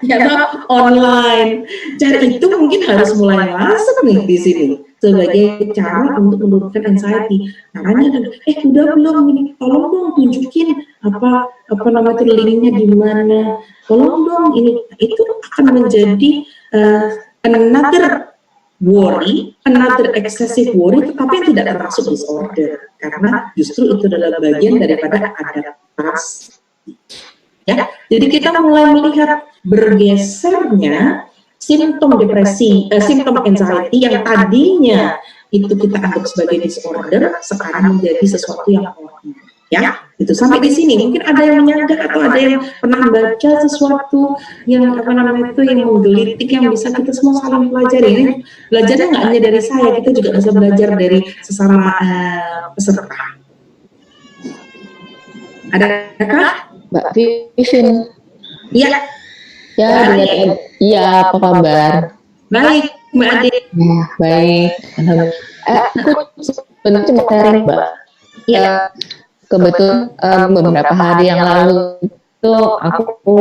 ya online. Cara itu mungkin harus mulai masuk nih di sini sebagai cara untuk menurunkan anxiety. Caranya adalah, udah belum ini? Tolong dong tunjukin apa linknya di mana. Tolong dong ini. Itu akan menjadi another worry, another excessive worry, tetapi yang tidak termasuk disorder, karena justru itu adalah bagian daripada adaptasi. Ya, jadi kita mulai melihat bergesernya simptom depresi, simptom anxiety yang tadinya itu kita anggap sebagai disorder, sekarang menjadi sesuatu yang normal. Ya, itu sampai di sini. Mungkin ada yang menyadar atau ada yang pernah baca sesuatu yang yang menggelitik yang bisa kita semua saling pelajari. Belajarnya nggak hanya dari saya, kita juga bisa belajar dari sesama peserta. Adakah? Mbak Vivian? Iya. Ya, iya. Apa kabar? Baik, Mbak Ade. Ya, baik. Aku sebenarnya cuma sharing, Mbak. Iya. Kebetulan beberapa hari yang lalu itu aku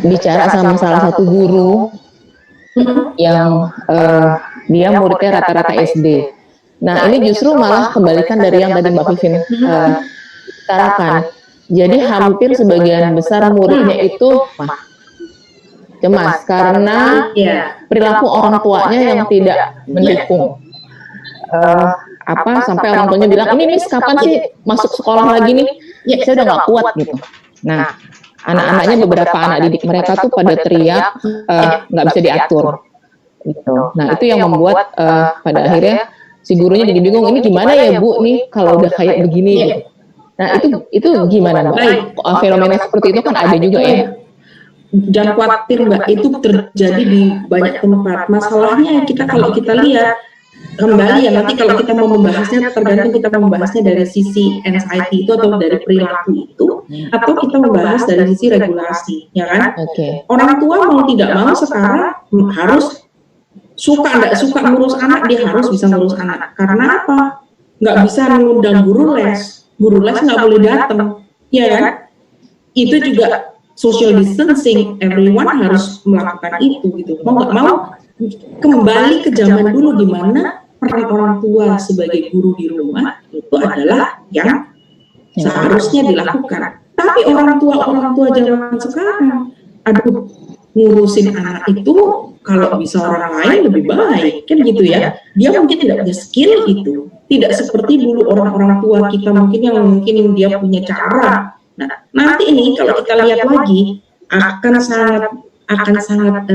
bicara sama salah satu guru yang dia muridnya rata-rata SD. Nah ini justru malah kembalikan dari yang tadi Mbak Vivin utarakan. Jadi hampir sebagian besar muridnya itu cemas karena perilaku orang tuanya yang tidak mendukung. Sampai orang tuanya bilang, ini Miss kapan sih masuk sekolah lagi nih? Saya udah nggak kuat gitu. Nah, anak-anaknya beberapa anak didik mereka tuh pada teriak, nggak bisa diatur. Gitu. Nah, itu yang membuat pada akhirnya si gurunya jadi bingung, ini gimana ya Bu nih kalau udah kayak begini? Gitu. Nah, itu gimana Mbak? Fenomena seperti itu kan ada juga ya? jangan khawatir Mbak, itu terjadi di banyak tempat. Masalahnya kalau kita lihat kembali ya, nanti kalau kita mau membahasnya tergantung kita mau membahasnya dari sisi anxiety itu atau dari perilaku itu, atau kita membahas dari sisi regulasi, ya kan? Orang tua mau tidak mau sekarang harus suka nggak suka ngurus anak, dia harus bisa ngurus anak. Karena apa? Nggak bisa mengundang guru les nggak boleh datang, ya kan? Itu juga social distancing, everyone harus melakukan itu gitu. Mau nggak mau kembali ke zaman dulu di mana peran orang tua sebagai guru di rumah itu adalah yang seharusnya dilakukan. Tapi orang tua zaman sekarang, aduh, ngurusin anak itu kalau bisa orang lain lebih baik, kan gitu ya. Dia mungkin tidak punya skill itu, tidak seperti dulu orang-orang tua kita mungkin dia punya cara. Nah, nanti ini kalau kita lihat lagi akan sangat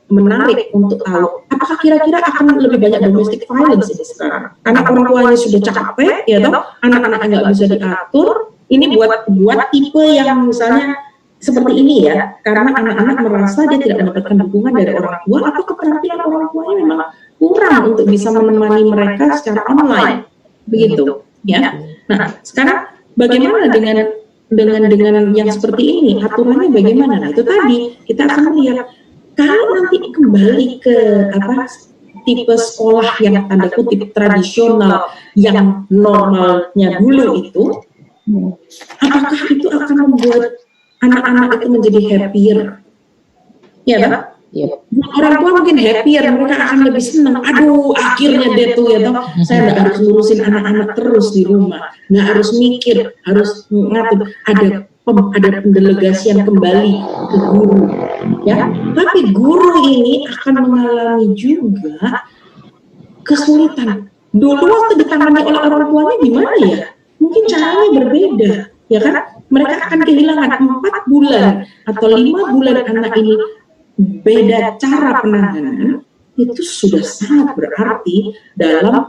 menarik untuk tahu apakah kira-kira akan lebih banyak domestic violence ini sekarang. Karena orang tuanya sudah capek, ya toh, anak-anak nggak bisa diatur. Ini buat tipe yang misalnya seperti ini ya, karena anak-anak merasa dia tidak mendapatkan dukungan dari orang tua atau keterampilan orang tuanya memang kurang untuk bisa menemani mereka secara online, begitu ya. Nah, sekarang bagaimana dengan yang seperti ini, aturannya bagaimana? Nah, itu tadi kita akan melihat kalau nanti kembali ke tipe sekolah yang tanda kutip tradisional yang normalnya dulu itu, apakah itu akan membuat anak-anak itu menjadi happier? Ya kan? Orang tua mungkin happier, mereka akan lebih senang. Aduh, akhirnya deh tuh ya toh, saya nggak harus ngurusin anak-anak terus di rumah, nggak harus mikir, harus ngatur. Ada pendelegasian kembali ke guru, ya. Tapi guru ini akan mengalami juga kesulitan. Dulu waktu ditangani oleh orang tuanya gimana ya? Mungkin caranya berbeda, ya kan? Mereka akan kehilangan 4 bulan atau 5 bulan anak ini. Beda cara penanganan itu sudah sangat berarti dalam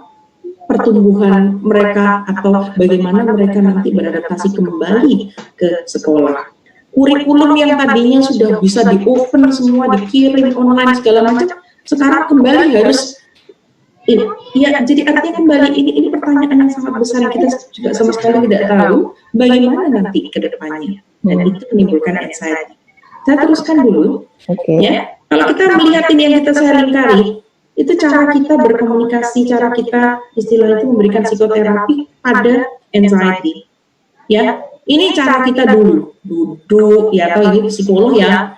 pertumbuhan mereka atau bagaimana mereka nanti beradaptasi kembali ke sekolah. Kurikulum yang tadinya sudah bisa di-open semua, dikirim online segala macam, sekarang kembali harus ya, jadi artinya kembali ini pertanyaan yang sangat besar yang kita juga sama sekali tidak tahu bagaimana nanti ke depannya, dan itu menimbulkan anxiety. Saya teruskan dulu, ya. Kalau kita melihat ini yang kita sharing kali, itu cara kita berkomunikasi, cara kita istilahnya itu memberikan psikoterapi pada anxiety. Ya, ini cara kita dulu duduk, ya, atau ini psikolog ya.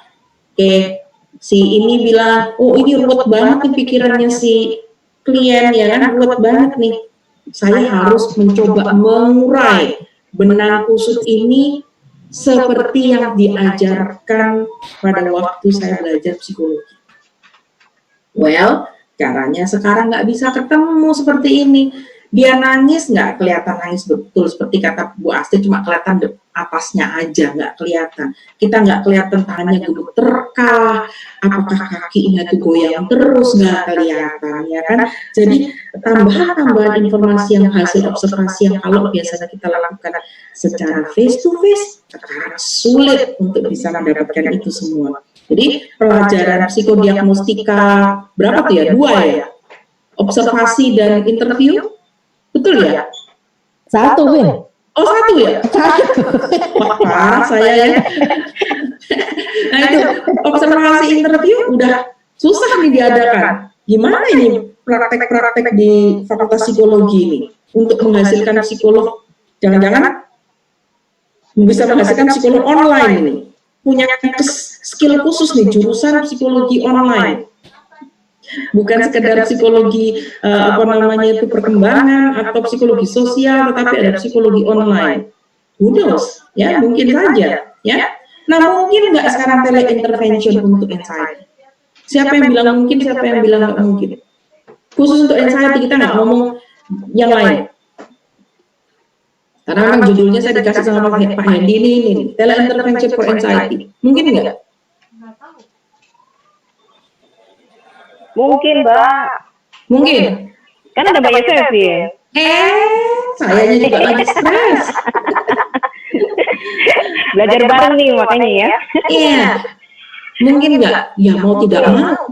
Oke, si ini bilang, oh ini ruwet banget nih pikirannya si klien, ya kan, ruwet banget nih. Saya harus mencoba mengurai benang kusut ini seperti yang diajarkan pada waktu saya belajar psikologi. Well, caranya sekarang nggak bisa ketemu seperti ini. Dia nangis nggak kelihatan nangis betul seperti kata Bu Astrid, cuma kelihatan atasnya aja, nggak kelihatan. Kita nggak kelihatan tangannya gemeter-kah, apakah kakinya tuh goyang terus, nggak kelihatan, ya kan? Jadi tambahan informasi yang hasil observasi yang kalau biasanya kita lakukan secara face to face, sekarang sulit untuk bisa mendapatkan itu semua. Jadi pelajaran psikodiagnostika berapa tuh ya? 2 ya? Observasi dan interview, betul ya? 1, Win. Oh, 1 ya? 1. Wah, parah saya ya. Nah itu, observasi interview udah susah nih diadakan. Gimana ini praktek-praktek di Fakultas Psikologi ini untuk menghasilkan psikolog? Jangan-jangan bisa menghasilkan psikolog online ini. Punya skill khusus nih, jurusan psikologi online. Bukan sekedar psikologi perkembangan atau psikologi sosial, tetapi ada psikologi online. Who knows? Ya, mungkin saja, ya. Nah, mungkin nggak sekarang tele-intervention untuk anxiety? Siapa yang bilang mungkin, siapa yang bilang nggak mungkin? Khusus untuk anxiety, kita nggak ngomong yang lain. Karena memang judulnya saya dikasih sama Pak Hendy ini tele-intervention for anxiety. Mungkin nggak? Mungkin, Mbak. Mungkin. Kan ada Mbak Yosef ya. Sayanya juga lagi stres. Belajar bareng nih makanya ya. Iya. Mungkin nggak? Ya mau tidak mau.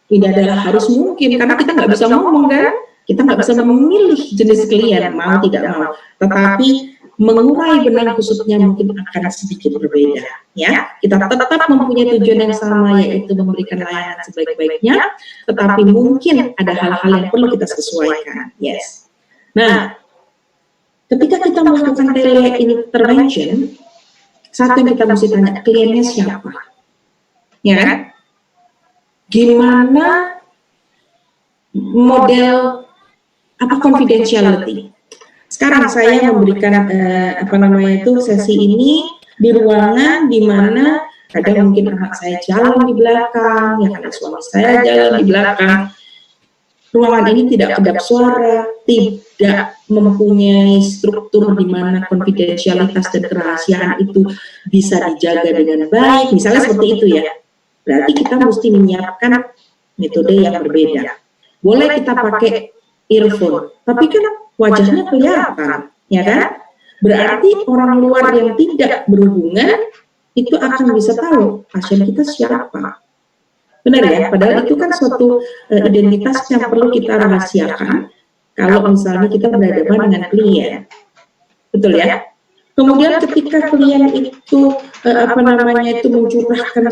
Ini adalah harus mungkin, karena kita nggak bisa ngomong kan, kita nggak bisa memilih jenis klien, mau tidak mau. Tetapi mengurai benang kusutnya mungkin akan sedikit berbeda. Ya, kita tetap mempunyai tujuan yang sama, yaitu memberikan layanan sebaik-baiknya, tetapi mungkin ada hal-hal yang perlu kita sesuaikan. Yes. Nah, ketika kita melakukan tele-intervention, satu yang kita mesti tanya, kliennya siapa? Ya kan? Gimana model confidentiality? Sekarang saya memberikan sesi ini di ruangan di mana kadang mungkin anak saya jalan di belakang, ya kadang suami saya jalan di belakang. Ruangan ini tidak kedap suara, tidak mempunyai struktur di mana konfidensialitas dan kerahasiaan itu bisa dijaga dengan baik, misalnya seperti itu ya. Berarti kita mesti menyiapkan metode yang berbeda. Boleh kita pakai earphone, tapi kan wajahnya kelihatan, ya kan? Berarti orang luar yang tidak berhubungan itu akan bisa tahu pasien kita siapa. Benar ya? Padahal itu kan suatu identitas yang perlu kita rahasiakan kalau misalnya kita berhadapan dengan klien. Betul ya? Kemudian ketika klien itu mencurahkan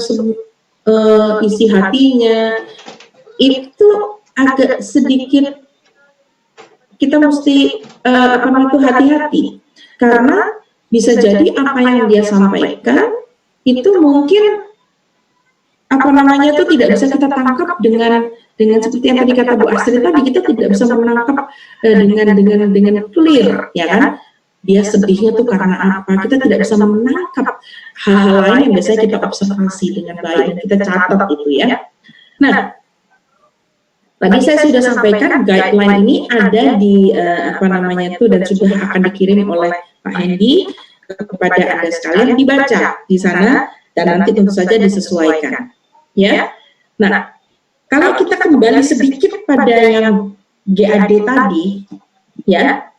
isi hatinya, itu agak sedikit kita mesti hati-hati, karena bisa jadi apa yang dia sampaikan itu mungkin tidak bisa kita tangkap dengan seperti yang tadi kata Bu Astrid tadi, kita tidak bisa menangkap dengan clear, ya kan? Dia sedihnya tuh karena apa? Kita tidak bisa menangkap hal-hal lain yang biasanya kita observasi dengan baik dan kita catat itu ya. Nah, tadi saya sudah sampaikan guideline ini ada di dan sudah akan dikirim oleh Pak Hendy kepada Anda sekalian, dibaca di sana dan nanti tentu saja disesuaikan. Ya. Nah, kalau kita kembali sedikit pada yang GAD tadi, ya,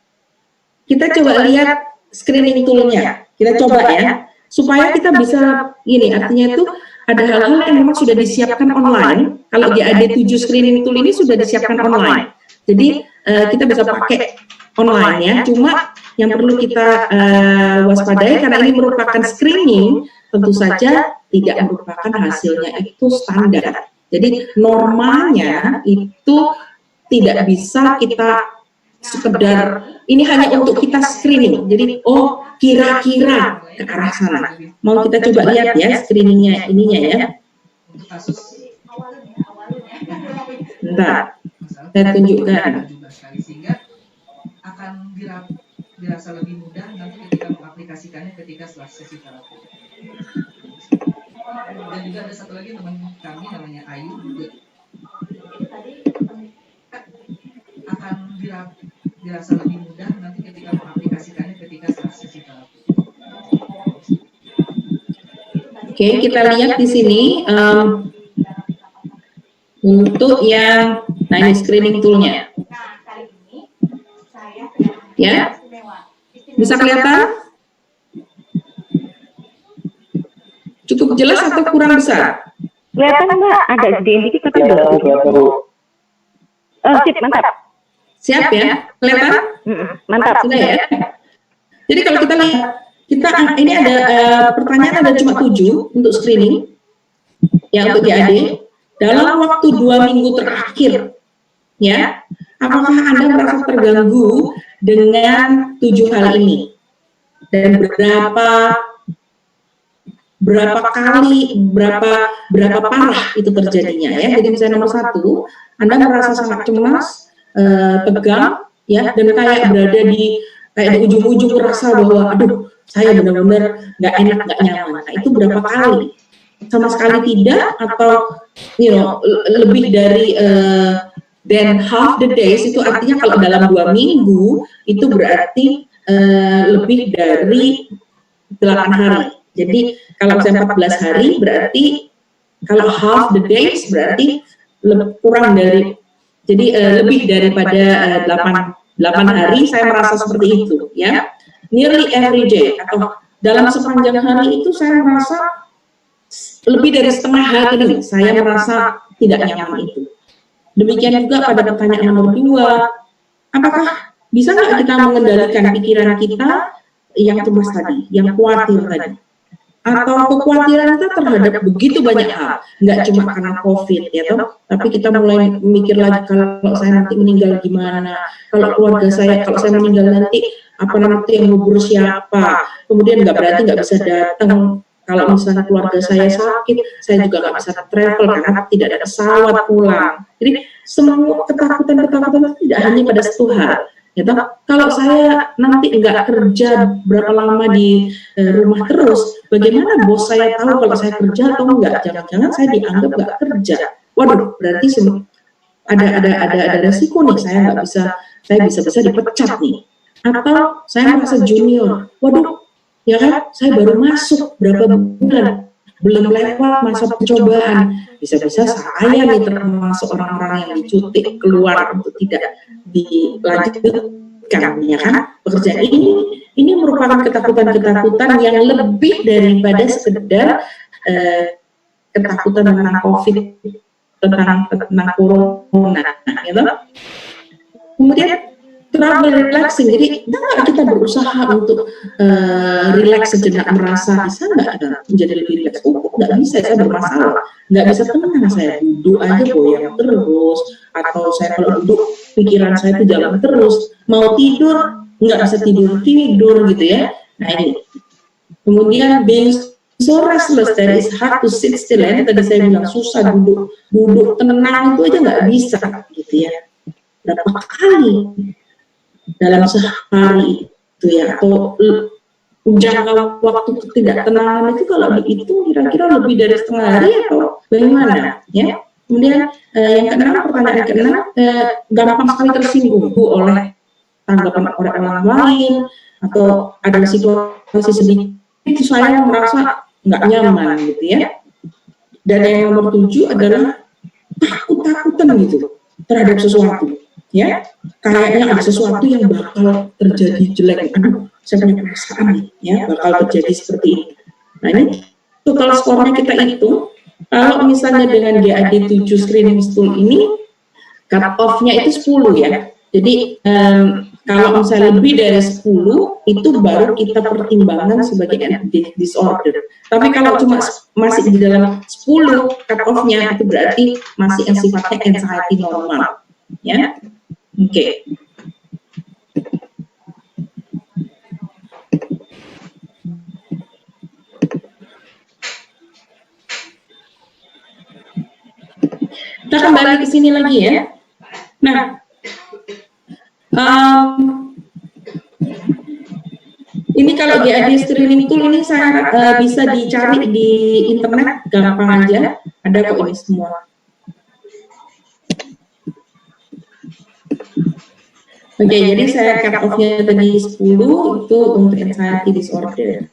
kita coba lihat screening tool-nya. Kita coba ya, supaya kita bisa artinya itu ada hal-hal yang memang sudah disiapkan online. Kalau GAD 7 screening tool ini sudah disiapkan online. Jadi kita bisa pakai online ya. Cuma yang perlu kita waspadai karena ini merupakan screening, tentu saja tidak merupakan hasilnya itu standar. Jadi normalnya itu tidak bisa kita sekedar ini hanya untuk kita screening. Jadi kira-kira ke arah sana. Mau kita coba lihat ya screeningnya ininya ya. Bentar, saya tunjukkan. Sehingga akan dirasa lebih mudah nanti ketika mengaplikasikannya ketika setelah sesi terapi. Dan juga ada satu lagi teman kami namanya Ayu juga akan dirasa lebih mudah nanti ketika mengaplikasikannya ketika setelah sesi terapi. Oke, kita lihat di sini untuk yang ini screening toolnya. Ya, bisa kelihatan? Cukup jelas atau kurang besar? Kelihatan Mbak, agak gede dikit tapi sip, mantap. Siap ya? Kelihatan? Mantap. Sudah ya? Jadi kalau kita lihat, ini ada pertanyaan ada cuma 7 untuk screening, ya untuk GAD, dalam waktu 2 minggu terakhir, ya, apakah Anda merasa terganggu dengan 7 hal ini? Dan berapa parah itu terjadinya ya. Jadi misalnya nomor 1, Anda merasa sangat cemas, tegang ya, dan kayak berada di ujung-ujung merasa bahwa aduh saya benar-benar nggak enak, nggak nyaman. Nah, itu berapa kali? Sama sekali tidak, atau lebih dari than half the days, itu artinya kalau dalam 2 minggu itu berarti lebih dari 8 hari. Jadi kalau misalnya 14 hari berarti kalau half the days berarti kurang dari, jadi lebih daripada 8 hari saya merasa seperti itu ya. Nearly every day atau dalam sepanjang hari itu saya merasa lebih dari setengah hari saya merasa tidak nyaman itu. Demikian juga pada pertanyaan nomor 2, apakah bisa nggak kita mengendalikan pikiran kita yang cemas tadi, yang khawatir tadi? Atau kekhawatiran kita terhadap begitu banyak hal, nggak cuma karena COVID ya toh, tapi kita mulai mikir lagi kalau saya nanti meninggal gimana, kalau keluarga saya, kalau saya meninggal nanti apa nanti yang ngubur siapa, kemudian nggak berarti nggak bisa datang. Kalau misalnya keluarga saya sakit, saya juga nggak bisa travel karena tidak ada pesawat pulang. Jadi semua ketakutan tidak hanya pada satu hal. Ya toh, kalau saya nanti nggak kerja berapa lama di rumah terus, bagaimana bos saya tahu kalau saya kerja atau enggak? Jangan-jangan saya dianggap nggak kerja. Waduh, berarti ada resiko nih, saya bisa dipecat nih. Atau saya merasa junior, waduh, ya kan, saya baru masuk berapa bulan, belum lewat masa percobaan, bisa-bisa saya nih termasuk orang-orang yang dicuti keluar untuk tidak dilanjutkan, ya kan? Pekerjaan ini merupakan ketakutan-ketakutan yang lebih daripada sekedar ketakutan tentang COVID, tentang corona, gitu. Kemudian travel relaxing, jadi kita berusaha untuk relax sejenak, merasa bisa nggak kita menjadi lebih relax? Oh, nggak bisa, saya bermasalah, nggak bisa tenang, saya duduk aja goyang terus, atau saya kalau duduk pikiran saya itu jalan terus, mau tidur nggak bisa tidur gitu ya. Nah ini, kemudian being so restless that it's hard to sit still, ya tadi saya bilang susah duduk tenang itu aja nggak bisa gitu ya. Berapa kali dalam sehari itu ya, atau jangka waktu ketidaktenangan itu kalau dihitung kira-kira lebih dari setengah hari atau bagaimana ya. Kemudian pertanyaan keenam, gampang sekali tersinggung oleh tanggapan orang lain, atau ada situasi sedikit itu saya merasa nggak nyaman gitu ya. Dan yang nomor 7 adalah takut-takutan gitu terhadap sesuatu. Ya, kayaknya ada sesuatu yang bakal terjadi jelek. Aduh, saya punya perasaan nih, ya bakal terjadi seperti ini. Nah ini total skornya kita hitung. Kalau misalnya dengan GAD 7 screening tool ini, cut off-nya itu 10 ya. Jadi kalau misalnya lebih dari 10, itu baru kita pertimbangkan sebagai anxiety disorder. Tapi kalau cuma masih di dalam 10 cut off-nya, itu berarti masih yang sifatnya anxiety normal. Ya. Oke. Kita kembali ke sini lagi ya. Nah, ini kalau GAD screening tool ini saya bisa dicari di internet, gampang aja, ada kok ini semua. Oke, jadi saya cut off-nya tadi 10 itu untuk anxiety disorder.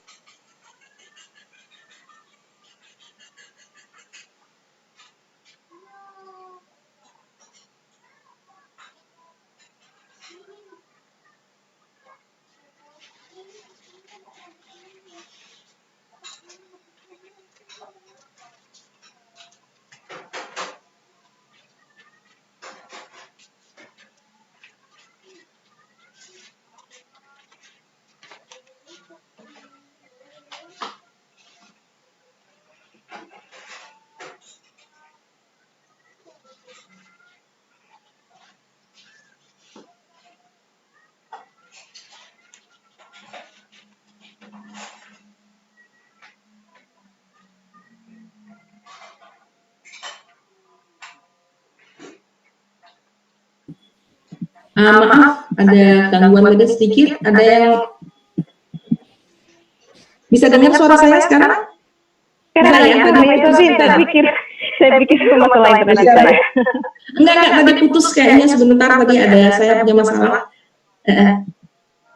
Maaf, ada gangguan tadi sedikit. Ada yang bisa dengar suara saya sekarang? Karena ya, saya pikir masalah internet saya. Enggak, tadi putus kayaknya sebentar, tadi ada saya punya masalah.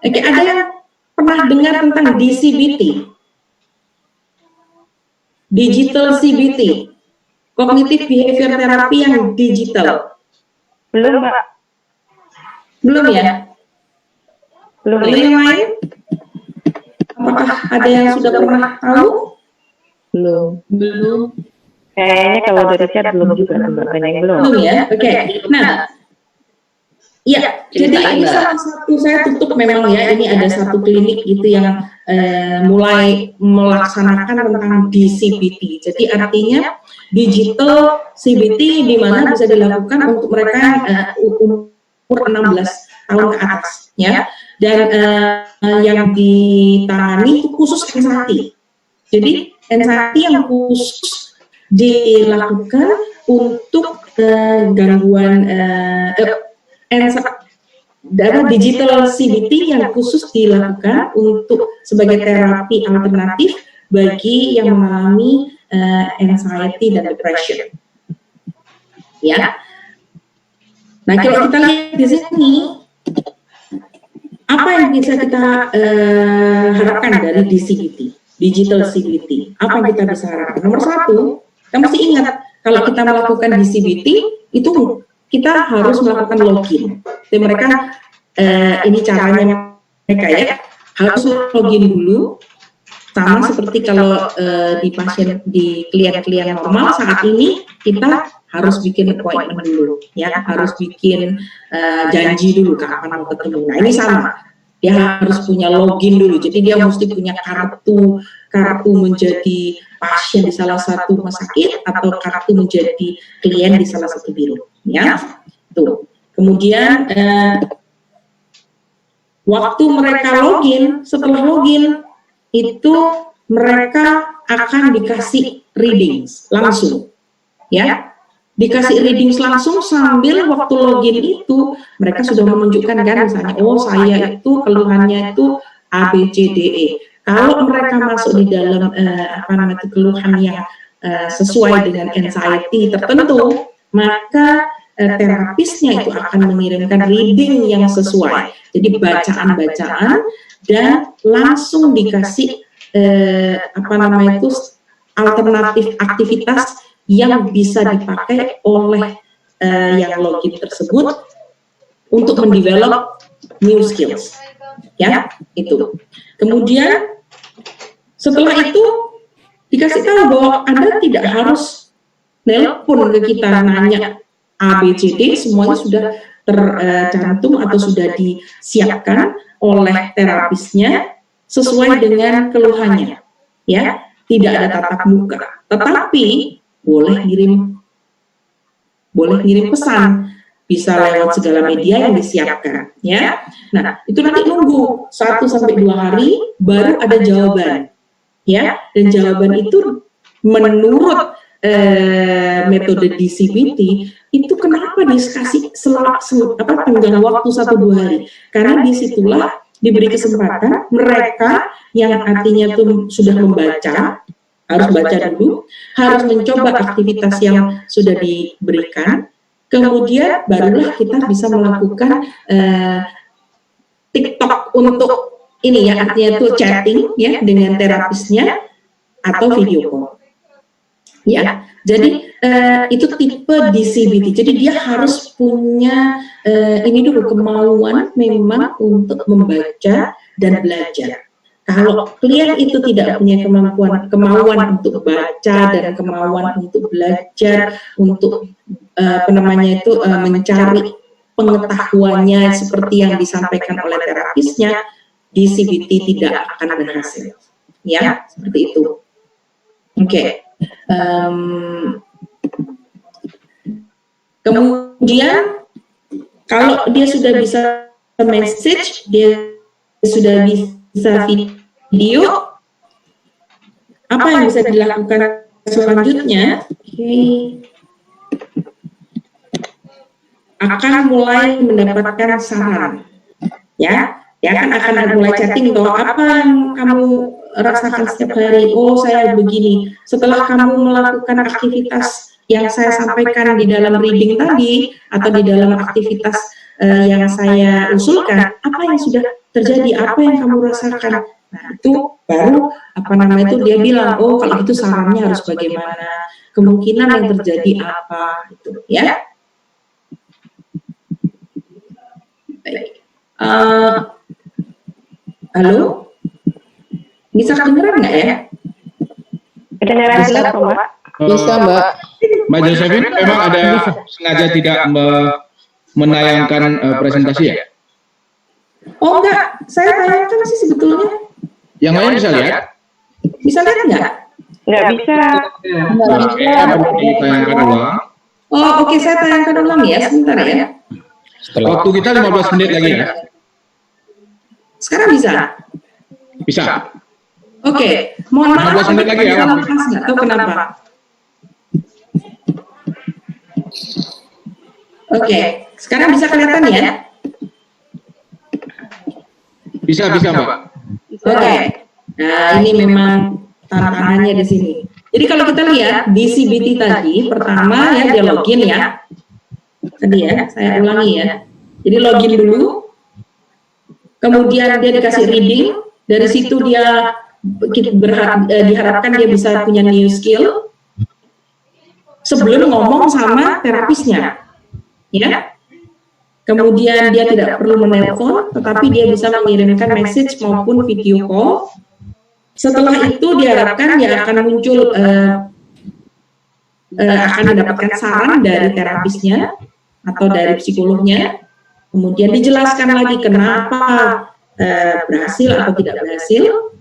Oke, ada yang pernah dengar tentang DCBT? Digital CBT, Cognitive Behavior Therapy yang digital. Belum, Mbak. Belum ya? Belum. Yang lain? Apakah ada yang sudah pernah tahu? Belum. Kayaknya kalau dari chat belum juga, Mbak. Banyak yang belum. Belum ya? Oke. Nah, ya, jadi ini salah satu saya tutup memang ya. Ini ada satu klinik gitu yang mulai melaksanakan tentang DCBT. Jadi artinya digital CBT di mana bisa dilakukan untuk mereka umur 16 tahun ke atas, ya. Dan yang ditangani itu khusus anxiety. Jadi anxiety yang khusus dilakukan untuk gangguan digital CBT yang khusus dilakukan untuk sebagai terapi alternatif bagi yang mengalami anxiety dan depression. Ya. Nah, kalau kita lihat di sini, apa yang bisa kita harapkan dari DCBT, digital CBT? Apa yang kita bisa harapkan? Nomor satu, kita mesti ingat kalau kita melakukan DCBT itu kita harus melakukan login. Jadi mereka ini caranya mereka ya harus login dulu, sama seperti kalau di pasien di klien-klien normal saat ini kita harus bikin appointment dulu, ya harus bikin janji dulu kapan mau ketemu. Nah ini sama, dia harus punya login dulu. Jadi dia mesti punya kartu menjadi pasien di salah satu rumah sakit atau kartu menjadi klien di salah satu biro, ya. Tuh. Kemudian waktu mereka login, setelah login itu mereka akan dikasih readings langsung, ya. Dikasih readings langsung sambil waktu login itu mereka sudah menunjukkan kan misalnya, oh saya itu keluhannya itu A, B, C, D, E. Kalau mereka masuk di dalam keluhan yang sesuai dengan anxiety tertentu, maka terapisnya itu akan mengirimkan reading yang sesuai. Jadi bacaan-bacaan dan langsung dikasih alternatif aktivitas yang bisa dipakai oleh yang login tersebut untuk mendevelop new skills, ya itu. Kemudian setelah itu dikasih tahu bahwa Anda tidak harus nelpon ke kita nanya A, B, C, D, semuanya sudah tercantum atau sudah disiapkan oleh terapisnya sesuai dengan keluhannya, ya tidak ada tatap muka, tetapi boleh ngirim pesan, bisa lewat segala media yang disiapkan, ya. Nah, itu nanti nunggu 1-2 hari baru ada jawaban, ya. Dan jawaban itu menurut metode DCBT itu kenapa dikasih tenggang waktu 1-2 hari? Karena disitulah diberi kesempatan mereka yang artinya tuh sudah membaca, harus baca dulu, harus mencoba aktivitas yang sudah diberikan, kemudian barulah kita bisa melakukan TikTok untuk ini ya, artinya itu chatting ya dengan terapisnya atau video call. Ya, jadi itu tipe DCBT. Jadi dia harus punya ini dulu kemauan memang untuk membaca dan belajar. Kalau klien itu tidak punya kemauan untuk baca dan kemauan untuk belajar, untuk mencari pengetahuannya seperti yang disampaikan oleh terapisnya, DCBT tidak akan berhasil. Ya, seperti itu. Oke. Kemudian kalau dia sudah bisa message, dia sudah bisa video, apa yang bisa dilakukan selanjutnya? Akan mulai mendapatkan saran, ya. Dia akan mulai chatting bahwa apa yang kamu rasakan setiap hari. Oh, saya begini. Setelah kamu melakukan aktivitas yang saya sampaikan di dalam reading tadi atau di dalam aktivitas yang saya usulkan, apa yang sudah terjadi? Apa yang kamu rasakan? Nah, itu baru dia bilang, oh kalau itu sarannya harus bagaimana? Kemungkinan yang terjadi apa? Itu, ya. Baik. Halo? Bisa kedengeran nggak ya? Kedengaran jelas kok, Mbak? Bisa, Mbak. Mbak Josephine memang ada sengaja tidak menayangkan presentasi ya? Oh enggak, saya tayangkan sih sebetulnya. Yang lain bisa lihat? Bisa lihat nggak? Nggak bisa. Ditayangkan ulang. Oh oke, saya tayangkan ulang ya, sebentar ya. Waktu kita 15 menit lagi ya. Sekarang bisa? Bisa. Oke, mohon maaf 15 menit lagi ya. lepas nggak tahu kenapa. Oke, sekarang bisa kelihatan ya? Bisa, Mbak. Oke. Nah, ini memang tantangannya di sini. Jadi kalau kita lihat di CBT tadi, pertama ya dia login ya. Tadi ya, saya ulangi ya. Jadi login dulu. Kemudian dia dikasih reading, dari situ dia diharapkan dia bisa punya new skill sebelum ngomong sama terapisnya. Ya. Kemudian dia tidak perlu menelpon, tetapi dia bisa mengirimkan message maupun video call. Setelah itu diharapkan dia akan muncul, akan mendapatkan saran dari terapisnya atau dari psikolognya. Kemudian dijelaskan lagi kenapa berhasil atau tidak berhasil.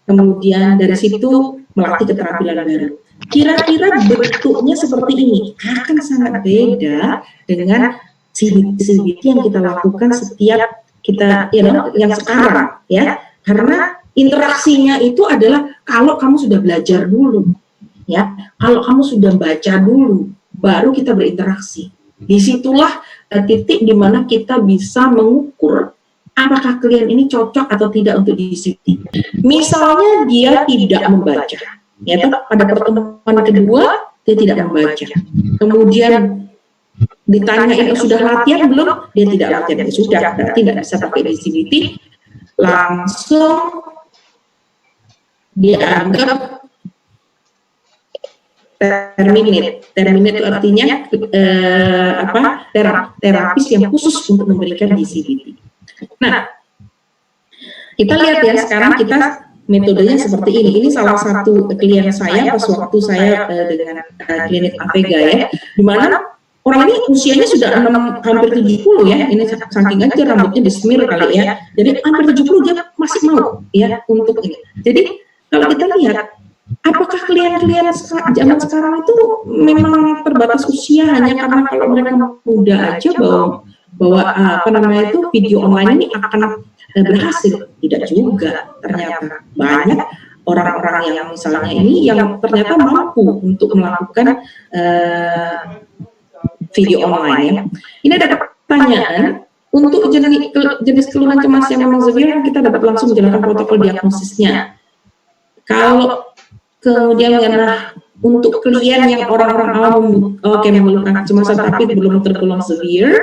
Kemudian dari situ melatih keterampilan baru. Kira-kira bentuknya seperti ini akan sangat beda dengan CBT yang kita lakukan setiap kita, yang sekarang ya, karena interaksinya itu adalah kalau kamu sudah belajar dulu, ya, kalau kamu sudah baca dulu, baru kita berinteraksi. Disitulah titik di mana kita bisa mengukur apakah klien ini cocok atau tidak untuk di CBT. Misalnya dia tidak membaca, ya, pada pertemuan kedua dia tidak membaca, kemudian ditanyain sudah latihan belum, dia tidak latihan, sudah, berarti tidak bisa pakai di CBT, langsung dianggap terminate. Terminate itu artinya terapis yang khusus untuk memberikan di CBT. Nah, kita lihat ya, sekarang kita metodenya seperti ini. Ini salah satu klien saya pas waktu saya dengan klinik Avega ya, di mana orang ini usianya sudah hampir 70 ya, ini saking aja rambutnya di-smear kali ya, jadi hampir 70 dia masih mau ya untuk ini. Jadi kalau kita lihat, apakah klien-klien zaman sekarang itu memang terbatas usia hanya karena kalau mereka muda aja bahwa video online ini akan berhasil? Tidak juga, ternyata banyak orang-orang yang misalnya ini yang ternyata mampu untuk melakukan video online ya. Ini ada pertanyaan, untuk jenis keluhan cemas yang memang severe, kita dapat langsung menjalankan protokol diagnosisnya. Kalau kemudian untuk klien yang orang-orang awam mengeluhkan kecemasan tapi belum tergolong severe,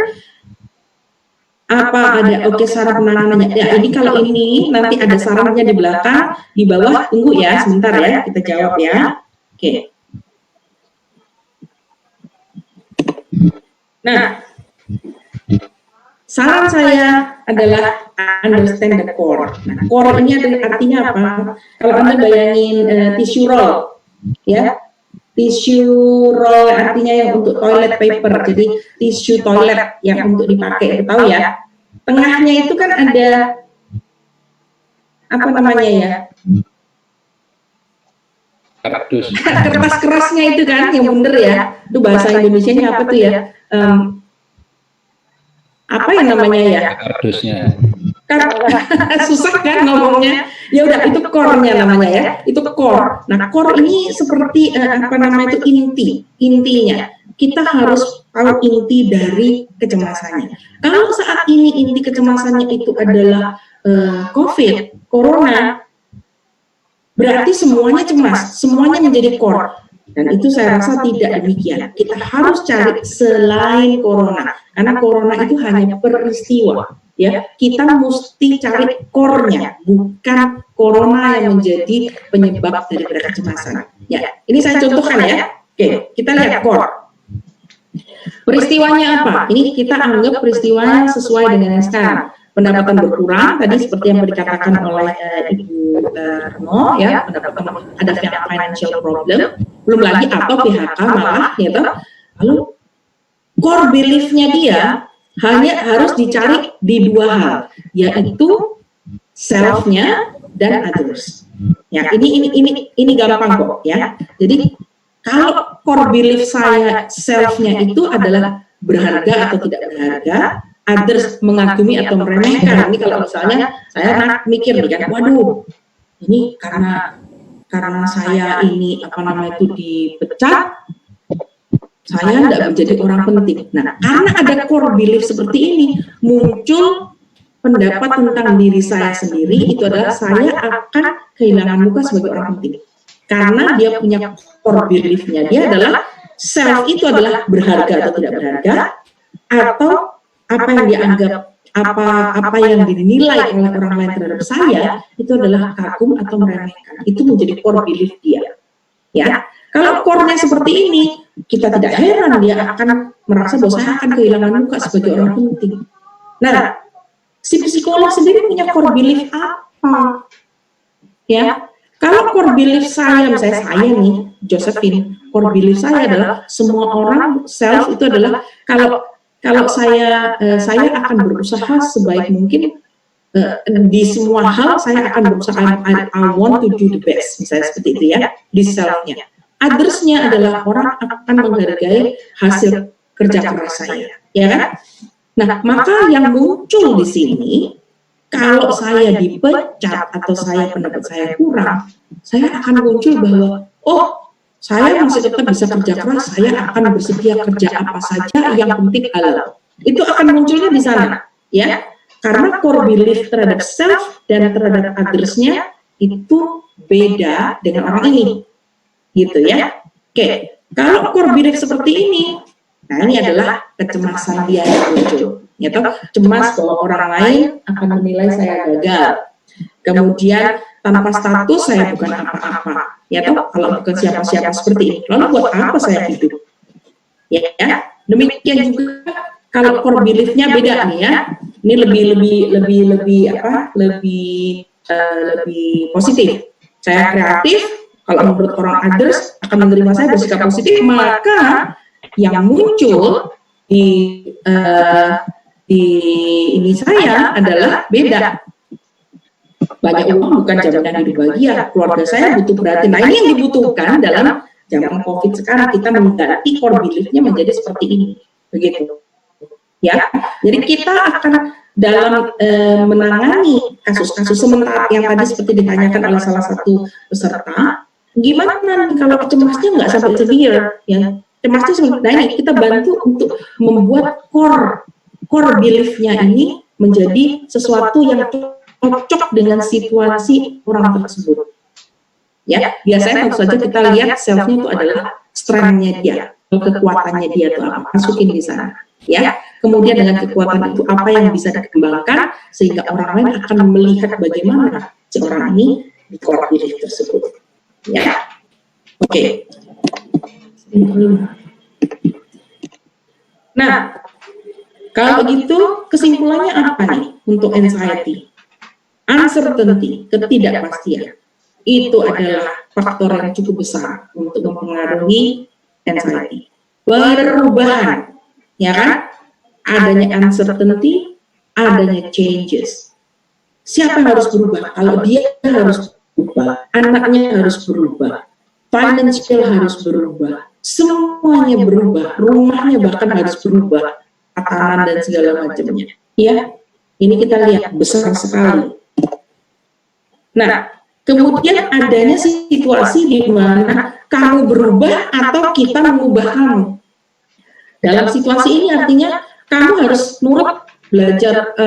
apa ada saran penanganannya? Ya, ini kalau ini nanti ada sarannya di belakang, di bawah. Tunggu ya, sebentar ya, kita jawab ya. Oke. Nah, saran saya adalah understand the core. Nah, core ini artinya apa? Kalau Anda bayangin tissue roll, ya, tissue roll artinya yang untuk toilet paper, jadi tisu toilet yang untuk dipakai, tahu ya? Tengahnya itu kan ada apa namanya ya? Kertas kerasnya itu kan, yang bundar ya? Itu bahasa Indonesianya apa tuh ya? Apa yang namanya ya? Kardusnya. Susah kan ngomongnya? Ya udah, itu core-nya namanya ya. Itu core. Nah, core ini seperti intinya. Kita harus tahu inti dari kecemasannya. Kalau saat ini inti kecemasannya itu adalah COVID, corona, berarti semuanya cemas, semuanya menjadi core. Dan itu saya rasa tidak demikian. Kita harus cari selain corona, karena corona itu hanya peristiwa. Ya, kita mesti cari core-nya, bukan corona yang menjadi penyebab daripada kecemasan. Ya, ini saya contohkan ya. Oke, kita lihat core. Peristiwanya apa? Ini kita anggap peristiwanya sesuai dengan yang sekarang. pendapatan berkurang tadi seperti yang dikatakan oleh Ibu Reno ya, pendapatan ada financial problem, belum lagi atau PHK malah gitu. Lalu core belief-nya dia hanya harus dicari di dua hal, yaitu self-nya dan others. Ya, ini gampang kok ya. Jadi kalau core belief saya self-nya itu adalah berharga atau tidak berharga, others mengagumi atau meremehkan. Ini kalau misalnya saya mikir nih kan, waduh, ini karena saya ini dipecat, saya tidak menjadi orang penting. Nah, karena ada core belief seperti ini, muncul pendapat tentang diri saya sendiri, itu adalah saya akan kehilangan muka sebagai orang penting. Karena dia punya core belief-nya, dia adalah self itu adalah berharga atau tidak berharga, atau apa yang dianggap, apa yang dinilai oleh orang lain terhadap saya, itu adalah kagum atau meremehkan. Itu menjadi core belief dia. Ya, kalau core-nya seperti ini, kita tidak heran dia akan merasa bahwa saya akan kehilangan muka sebagai orang penting. Nah, si psikolog sendiri punya core belief apa? Ya, kalau core belief saya, misalnya saya nih, Josephine, core belief saya adalah semua orang self itu adalah kalau saya akan berusaha sebaik mungkin di semua hal saya akan berusaha, I want to do the best, misalnya seperti itu ya, di self-nya. Others-nya adalah orang akan menghargai hasil kerja keras saya, ya kan? Nah, maka yang muncul di sini, kalau saya dipecat atau pendapat saya kurang, saya akan muncul bahwa, oh, saya masih tetap bisa kerja keras, saya akan bersedia kerja apa saja, yang penting halal. Itu akan munculnya di sana, ya. Karena core belief terhadap self dan terhadap others-nya itu beda dengan orang ini, gitu ya. Oke, kalau core belief seperti ini, nah ini adalah kecemasan dia yang muncul. Ya toh, cemas bahwa orang lain akan menilai saya gagal. Kemudian tanpa status saya bukan apa-apa. Ya toh, kalau bukan siapa-siapa seperti ini, lalu buat apa saya hidup? Ya, demikian juga kalau core belief-nya beda nih ya. Ini lebih positif. Saya kreatif, kalau menurut orang others akan menerima saya bersikap positif, maka yang muncul di ini saya adalah beda. Banyak uang bukan jaminan hidup bahagia, keluarga saya butuh perhatian. Nah, ini yang dibutuhkan dalam zaman COVID sekarang, kita mengganti core belief-nya menjadi seperti ini, begitu. Ya, jadi kita akan dalam menangani kasus-kasus sementara yang tadi seperti ditanyakan oleh salah satu peserta, gimana nanti kalau cemasnya nggak sampai severe, ya, cemasnya seperti, nah ini kita bantu untuk membuat core belief-nya ini menjadi sesuatu yang cocok dengan situasi orang tersebut. Ya, biasanya tentu saja kita lihat self-nya itu adalah strength-nya dia, kekuatannya dia itu apa, masukin di sana. Ya, kemudian dengan kekuatan itu apa yang bisa dikembangkan sehingga orang lain akan melihat bagaimana si orang ini di core belief tersebut. Ya, oke. Nah, kalau begitu kesimpulannya apa nih untuk anxiety? Uncertainty, ketidakpastian, itu adalah faktor yang cukup besar untuk mempengaruhi anxiety. Perubahan, ya kan? Adanya uncertainty, adanya changes. Siapa yang harus berubah? Kalau dia harus berubah, anaknya harus berubah, financial harus berubah, semuanya berubah, rumahnya bahkan harus berubah, tatanan dan segala macamnya. Ya, ini kita lihat besar sekali. Nah, kemudian adanya situasi di mana kamu berubah atau kita mengubah kamu. Dalam situasi ini artinya kamu harus nurut belajar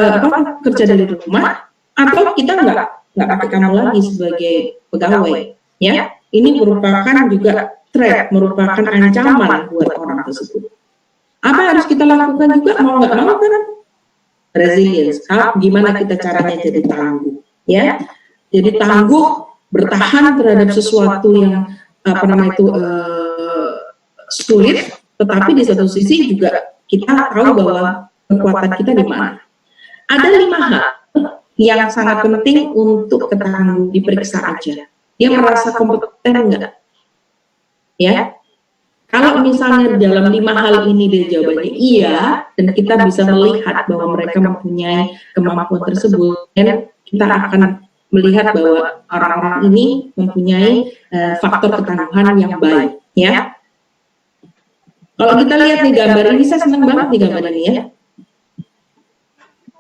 kerja dari rumah, atau kita nggak pakai kamu lagi sebagai pegawai. Ya, ini merupakan juga threat, merupakan ancaman buat orang tersebut. Apa yang harus kita lakukan juga, mau nggak mau kan? Resilience. Gimana kita caranya jadi tangguh? Ya. Jadi tangguh, bertahan terhadap sesuatu yang sulit, tetapi di satu sisi juga kita tahu bahwa kekuatan kita di mana. ada 5 hal yang sangat penting untuk ketahui, diperiksa aja. Dia merasa kompeten enggak? Ya. Kalau misalnya dalam 5 hal ini dia jawabannya iya, dan kita bisa melihat bahwa mereka mempunyai kemampuan tersebut, dan kita akan melihat bahwa orang-orang ini mempunyai faktor ketangguhan yang baik, ya. Kalau kita lihat nih gambar ini, saya senang banget di gambar ini ya.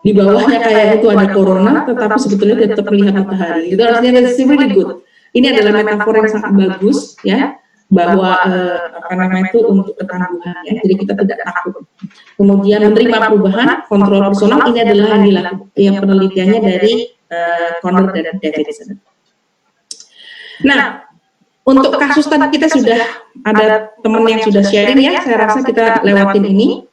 Di bawahnya kayak itu ada corona, tetapi sebetulnya tetap melihat matahari. Itu artinya that's really good. Ini adalah metafor yang sangat bagus, ya, bahwa apa namanya itu untuk ketangguhan, ya. Jadi kita tidak takut. Kemudian menerima perubahan, kontrol personal, ini adalah yang dilakukan, yang penelitiannya dari Conner dan Davidson. Nah, untuk kasus tadi kita sudah ada teman yang sudah sharing ya, saya rasa kita lewatin ini.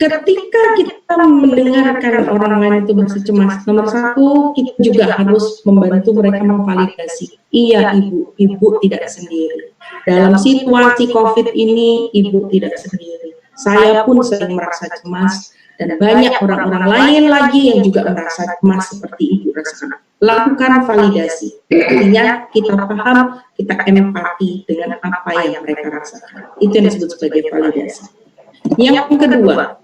Ketika kita mendengarkan orang lain itu merasa cemas, nomor 1 kita juga harus membantu mereka memvalidasi. Iya ibu tidak sendiri. Dalam situasi COVID ini, ibu tidak sendiri. Saya pun sering merasa cemas, dan banyak orang-orang lain lagi yang juga merasa cemas seperti ibu rasakan. Lakukan validasi. Artinya kita paham, kita empati dengan apa yang mereka rasakan. Itu yang disebut sebagai validasi. Yang kedua,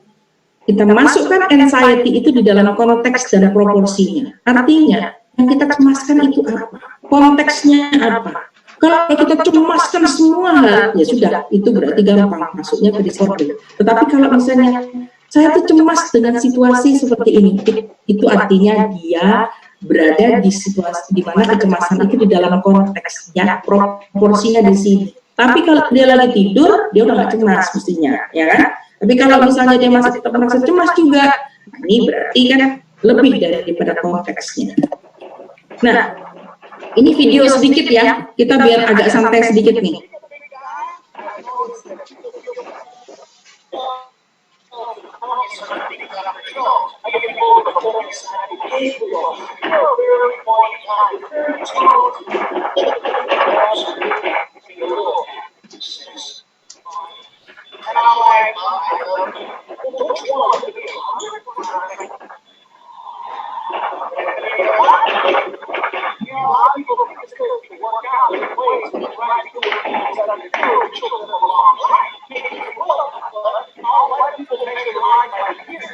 kita masukkan anxiety itu di dalam konteks dan proporsinya. Artinya, yang kita cemaskan itu apa? Konteksnya apa? Kalau kita cemaskan semua hal, ya sudah, itu berarti gampang masuknya ke disorder. Tetapi kalau misalnya, saya tuh cemas dengan situasi seperti ini, itu artinya dia berada di situasi di mana kecemasan itu di dalam konteks, ya, proporsinya di sini. Tapi kalau dia lagi tidur, dia udah nggak cemas mestinya, ya kan? Tapi kalau misalnya dia masih tetap merasa cemas juga, ini berarti kan lebih daripada konteksnya. Nah, ini video sedikit ya, kita biar agak santai sedikit nih. And I'm like, don't you want to be a lot of people think it's good to work out in ways that right things that are good children along. All white people make their mind like this.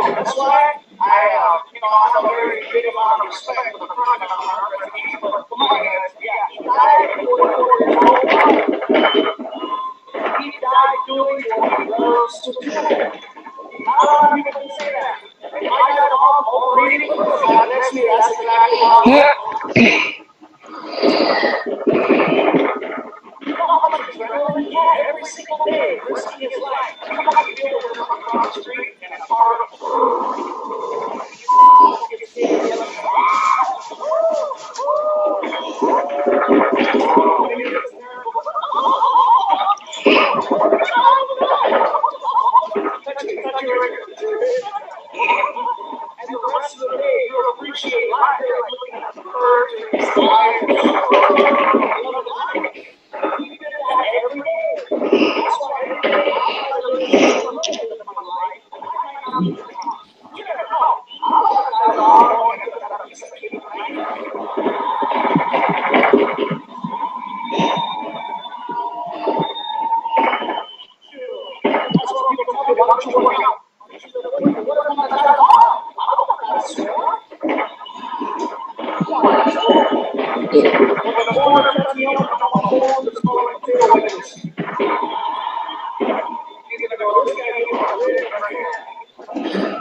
That's why I have a very big amount of respect for the project. But come on, guys, yeah, he died doing what he loves to do. Not a lot of people can say that. And I got off overeating. That's me. That's exactly how I You know how much adrenaline he had every single day, risking his life. You know how you deal with him across the street in a car. And the rest of the day, you'll appreciate life. Every day. That's why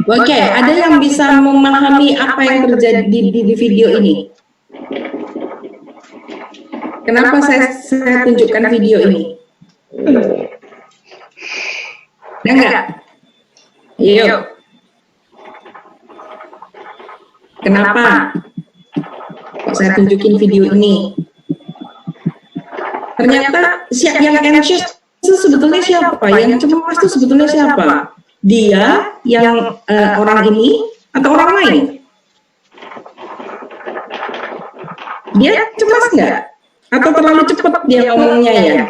Oke, ada yang bisa memahami apa yang terjadi di video ini? Kenapa saya tunjukkan video ini? Ya enggak? Yuk. Kenapa? Kok saya tunjukin video ini? ternyata yang anxious itu sebetulnya siapa? Yang cemas itu sebetulnya siapa? Dia, yang orang ini, atau orang lain? Dia cemas nggak? Atau terlalu cepat dia ngomongnya ya?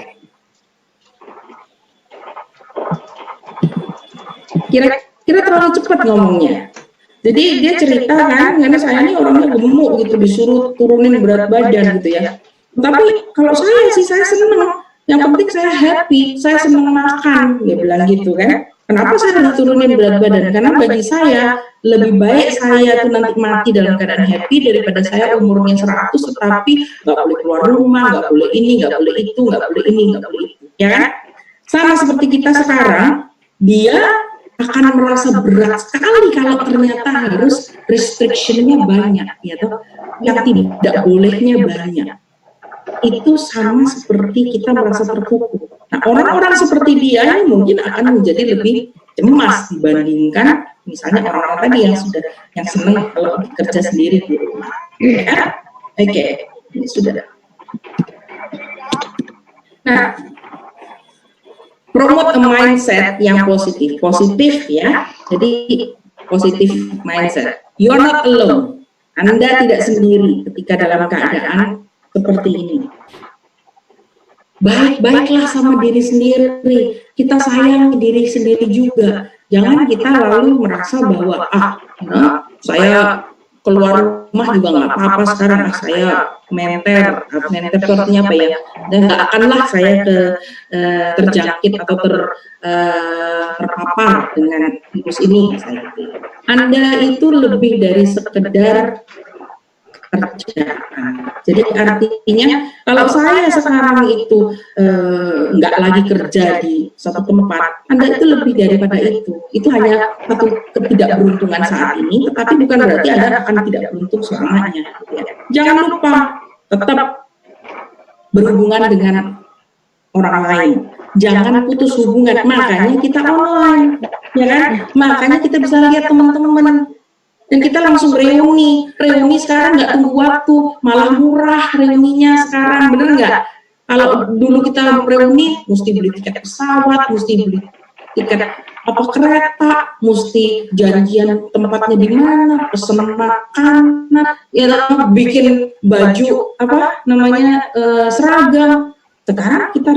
Kira-kira terlalu cepat ngomongnya. Jadi dia cerita kan, karena saya ini orangnya gemuk gitu, disuruh turunin berat badan gitu ya. Tapi kalau saya sih, saya seneng. Yang penting saya happy, saya seneng makan, dia bilang gitu kan. Kenapa saya harus turunin berat badan? Karena bagi saya, lebih baik saya tuh nanti mati dalam keadaan happy daripada saya umurnya 100 tetapi nggak boleh keluar rumah, nggak boleh ini, nggak boleh itu, nggak boleh ini, nggak boleh itu. Ya kan? Sama seperti kita sekarang, dia akan merasa berat sekali kalau ternyata harus restriction-nya banyak, ya toh, yang tidak bolehnya banyak. Itu sama seperti kita merasa terpukul. Nah, orang-orang seperti dia ini mungkin akan menjadi lebih cemas dibandingkan misalnya orang-orang tadi yang senang kalau bekerja sendiri di rumah. Ya, oke, ini sudah. Nah, promote a mindset yang positif ya. Jadi positif mindset. You are not alone. Anda tidak sendiri ketika dalam keadaan seperti ini. Baik-baiklah sama diri sendiri. Kita sayang diri sendiri juga. Jangan kita lalu merasa bahwa saya keluar rumah juga nggak apa-apa sekarang, saya menter itu artinya apa ya? Dan nggak akanlah saya terjangkit atau terpapar dengan virus ini. Anda itu lebih dari sekedar kerjaan. Jadi artinya kalau saya sekarang itu nggak lagi kerja di satu tempat, Anda itu lebih daripada itu. Itu hanya satu ketidakberuntungan saat ini, tetapi bukan berarti Anda akan tidak beruntung selamanya. Jangan lupa tetap berhubungan dengan orang lain. Jangan putus hubungan. Makanya kita online, ya kan? Makanya kita bisa lihat teman-teman. Dan kita langsung reuni sekarang nggak tunggu waktu, malah murah reuninya sekarang, bener nggak? Kalau dulu kita reuni, mesti beli tiket pesawat, mesti beli tiket kereta, mesti janjian tempatnya di mana, pesen makanan, ya bikin baju seragam. Sekarang kita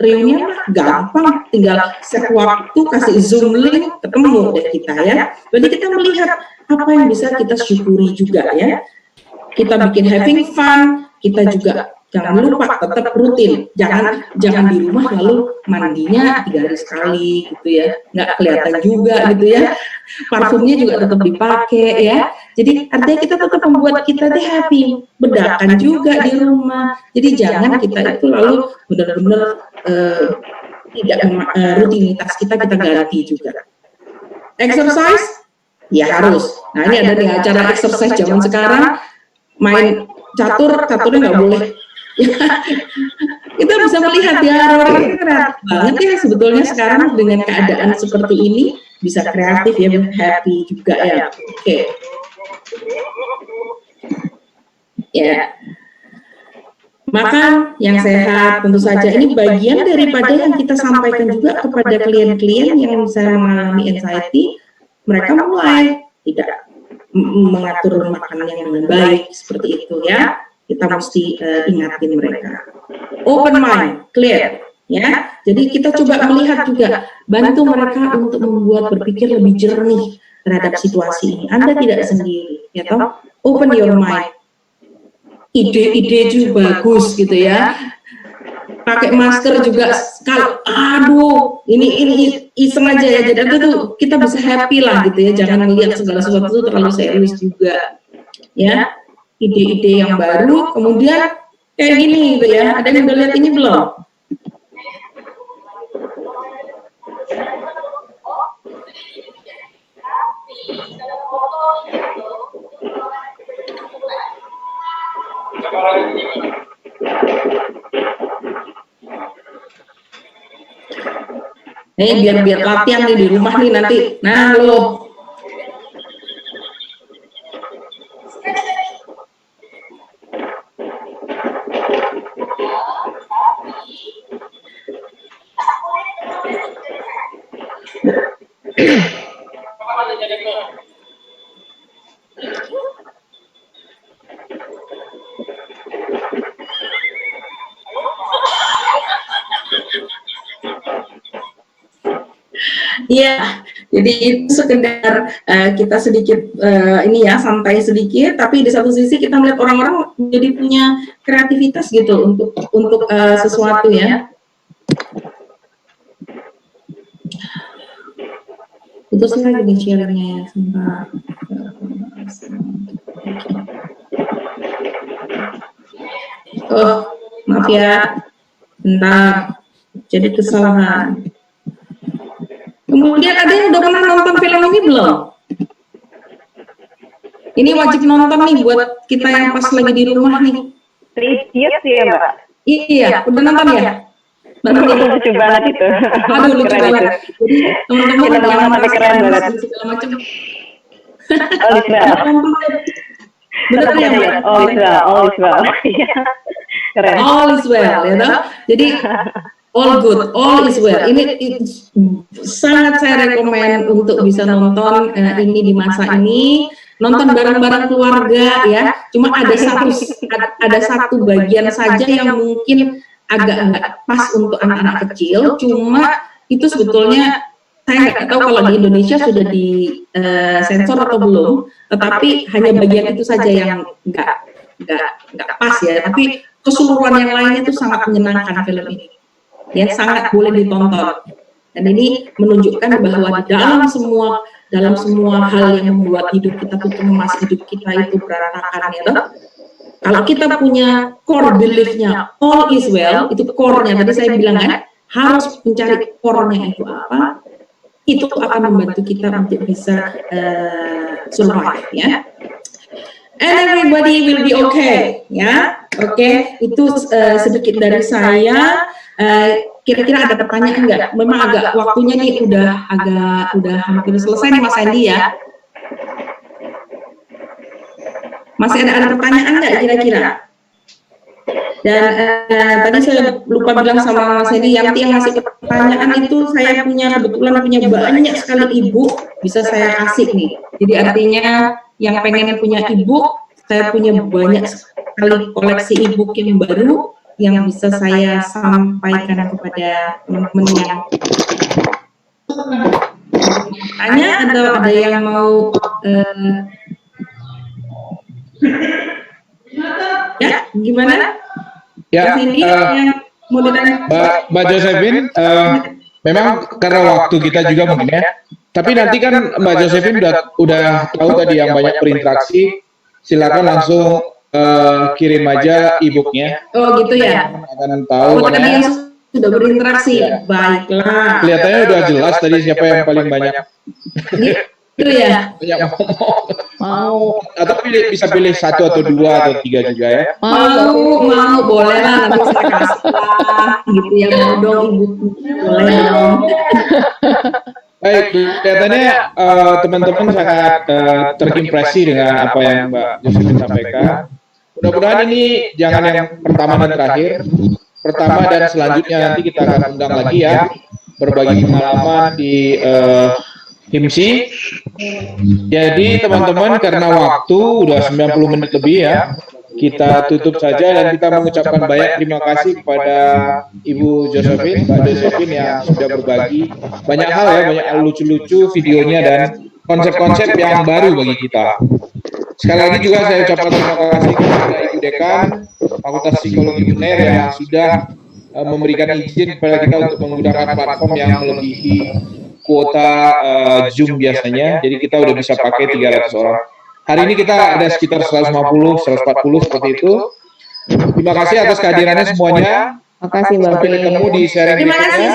reuni gampang, tinggal set waktu, kasih zoom link, ketemu deh kita ya. Jadi kita melihat apa yang bisa kita syukuri juga ya. Kita bikin having fun, kita juga jangan lupa tetap rutin. Jangan di rumah lalu mandinya 3 hari sekali gitu ya. Nggak kelihatan juga gitu ya. Parfumnya juga tetap dipakai ya. Jadi artinya kita tetap membuat kita happy. Bedakan juga di rumah. Jadi jangan kita itu lalu benar-benar tidak rutinitas kita ganti juga. Exercise ya harus. Nah ini ada nih acara exercise zaman sekarang, main caturnya nggak boleh. Kita bisa melihat ya orang kreatif banget ya sebetulnya sekarang dengan keadaan seperti ini, bisa kreatif ya, happy juga ya. Oke. Ya. Makan yang sehat tentu saja ini bagian daripada yang kita sampaikan juga kepada klien-klien yang misalnya mengalami anxiety. Mereka mulai tidak mengatur makanannya dengan baik seperti itu ya. Kita mesti ingatin mereka. Open mind, clear ya. Jadi kita coba melihat juga, bantu mereka untuk membuat berpikir lebih jernih terhadap situasi ini. Anda tidak sendiri, ya toh. Open your mind. Ide-ide juga bagus gitu ya. Pakai masker juga, kalau ini iseng aja ya, jadi itu kita bisa happy lah gitu ya, jangan melihat segala sesuatu itu terlalu serius juga ya. Ide-ide yang baru, kemudian kayak gini gitu ya, ada yang udah lihat ini belum? Biar latihan nih di rumah nih nanti. Nah lo, Iya, jadi itu sekedar kita sedikit ini ya, santai sedikit, tapi di satu sisi kita melihat orang-orang jadi punya kreativitas gitu untuk sesuatu ya. Putus lagi nih sharingnya ya, sebentar. Oh, maaf ya, bentar. Jadi kesalahan. Kemudian ada yang udah pernah nonton film ini belum? Ini wajib nonton nih buat kita yang pas lagi di rumah nih. Idiot ya, Mbak? Iya, udah nonton ya? Lucu banget itu. Aduh, lucu banget. Jadi teman-teman yang keren banget. segala macam. All is well. Bener ya, Mbak? All is well, all is well. Keren. All is well, ya toh? Jadi all good, all is well. Ini sangat saya rekomen untuk bisa nonton ini di masa ini. Nonton bareng-bareng keluarga ya. Cuma ada satu bagian saja yang mungkin agak nggak pas untuk anak-anak kecil. Cuma itu sebetulnya saya nggak tahu kalau di Indonesia sudah di sensor atau belum. Tetapi hanya bagian itu saja yang nggak pas ya. Tapi keseluruhan yang lainnya itu sangat menyenangkan film ini. Ya, sangat boleh ditonton. Dan ini menunjukkan bahwa di dalam semua hal yang membuat hidup kita itu cemas, hidup kita itu berantakan ya toh. Kalau kita punya core belief-nya all is well, itu core-nya tadi saya bilang kan, harus mencari core-nya itu apa, itu akan membantu kita untuk bisa survive ya. And everybody will be okay ya. Oke, itu sedikit dari saya. Kira-kira ada pertanyaan nggak? Memang agak waktunya nih udah hampir selesai nih Mas Andi ya. Masih ada pertanyaan nggak kira-kira? Dan tadi saya lupa bilang sama Mas Andi, yang ngasih pertanyaan itu saya kebetulan punya banyak sekali ibu, bisa saya kasih nih. Jadi artinya yang pengen punya ibu, saya punya banyak sekali koleksi e-book yang baru yang bisa saya sampaikan kepada teman-teman yang tanya atau ada yang mau ya gimana? Ya, Mbak Josephine, memang karena waktu kita juga mungkin ya. Tapi nanti kan Mbak Josephine udah tahu tadi yang banyak berinteraksi, silakan langsung kirim aja e-booknya. Oh gitu ya. Akan tahu. Tadi yang sudah berinteraksi, ya. Baiklah. Kelihatannya udah jelas tadi siapa yang paling banyak. Gitu ya. Banyak ngomong. Mau. Atau bisa pilih 1 atau 2 atau 3 juga ya. Mau boleh lah, nanti saya kasih lah. Gitu ya, mau dong e-booknya, boleh dong. Baik, kelihatannya teman-teman sangat terimpresi dengan apa yang Mbak Josephine sampaikan. Mudah-mudahan ini jangan yang pertama dan terakhir. Pertama dan selanjutnya nanti kita akan undang lagi ya, berbagi pengalaman di HIMSI. Jadi teman-teman karena waktu udah 90 menit lebih ya, kita tutup saja dan kita mengucapkan banyak terima kasih kepada Ibu Josephine, Mbak Josephine yang sudah berbagi banyak hal ya, banyak hal lucu-lucu videonya dan konsep-konsep yang baru bagi kita. Sekali lagi juga saya ucapkan terima kasih kepada Ibu Dekan Fakultas Psikologi UNER yang sudah memberikan izin kepada kita untuk menggunakan platform yang melebihi kuota Zoom biasanya. Jadi kita udah bisa pakai 300 orang. Hari ini kita ada sekitar 150, 140 seperti itu. Terima kasih atas kehadirannya semuanya. Terima kasih Mbak. Sampai ketemu di sharing berikutnya.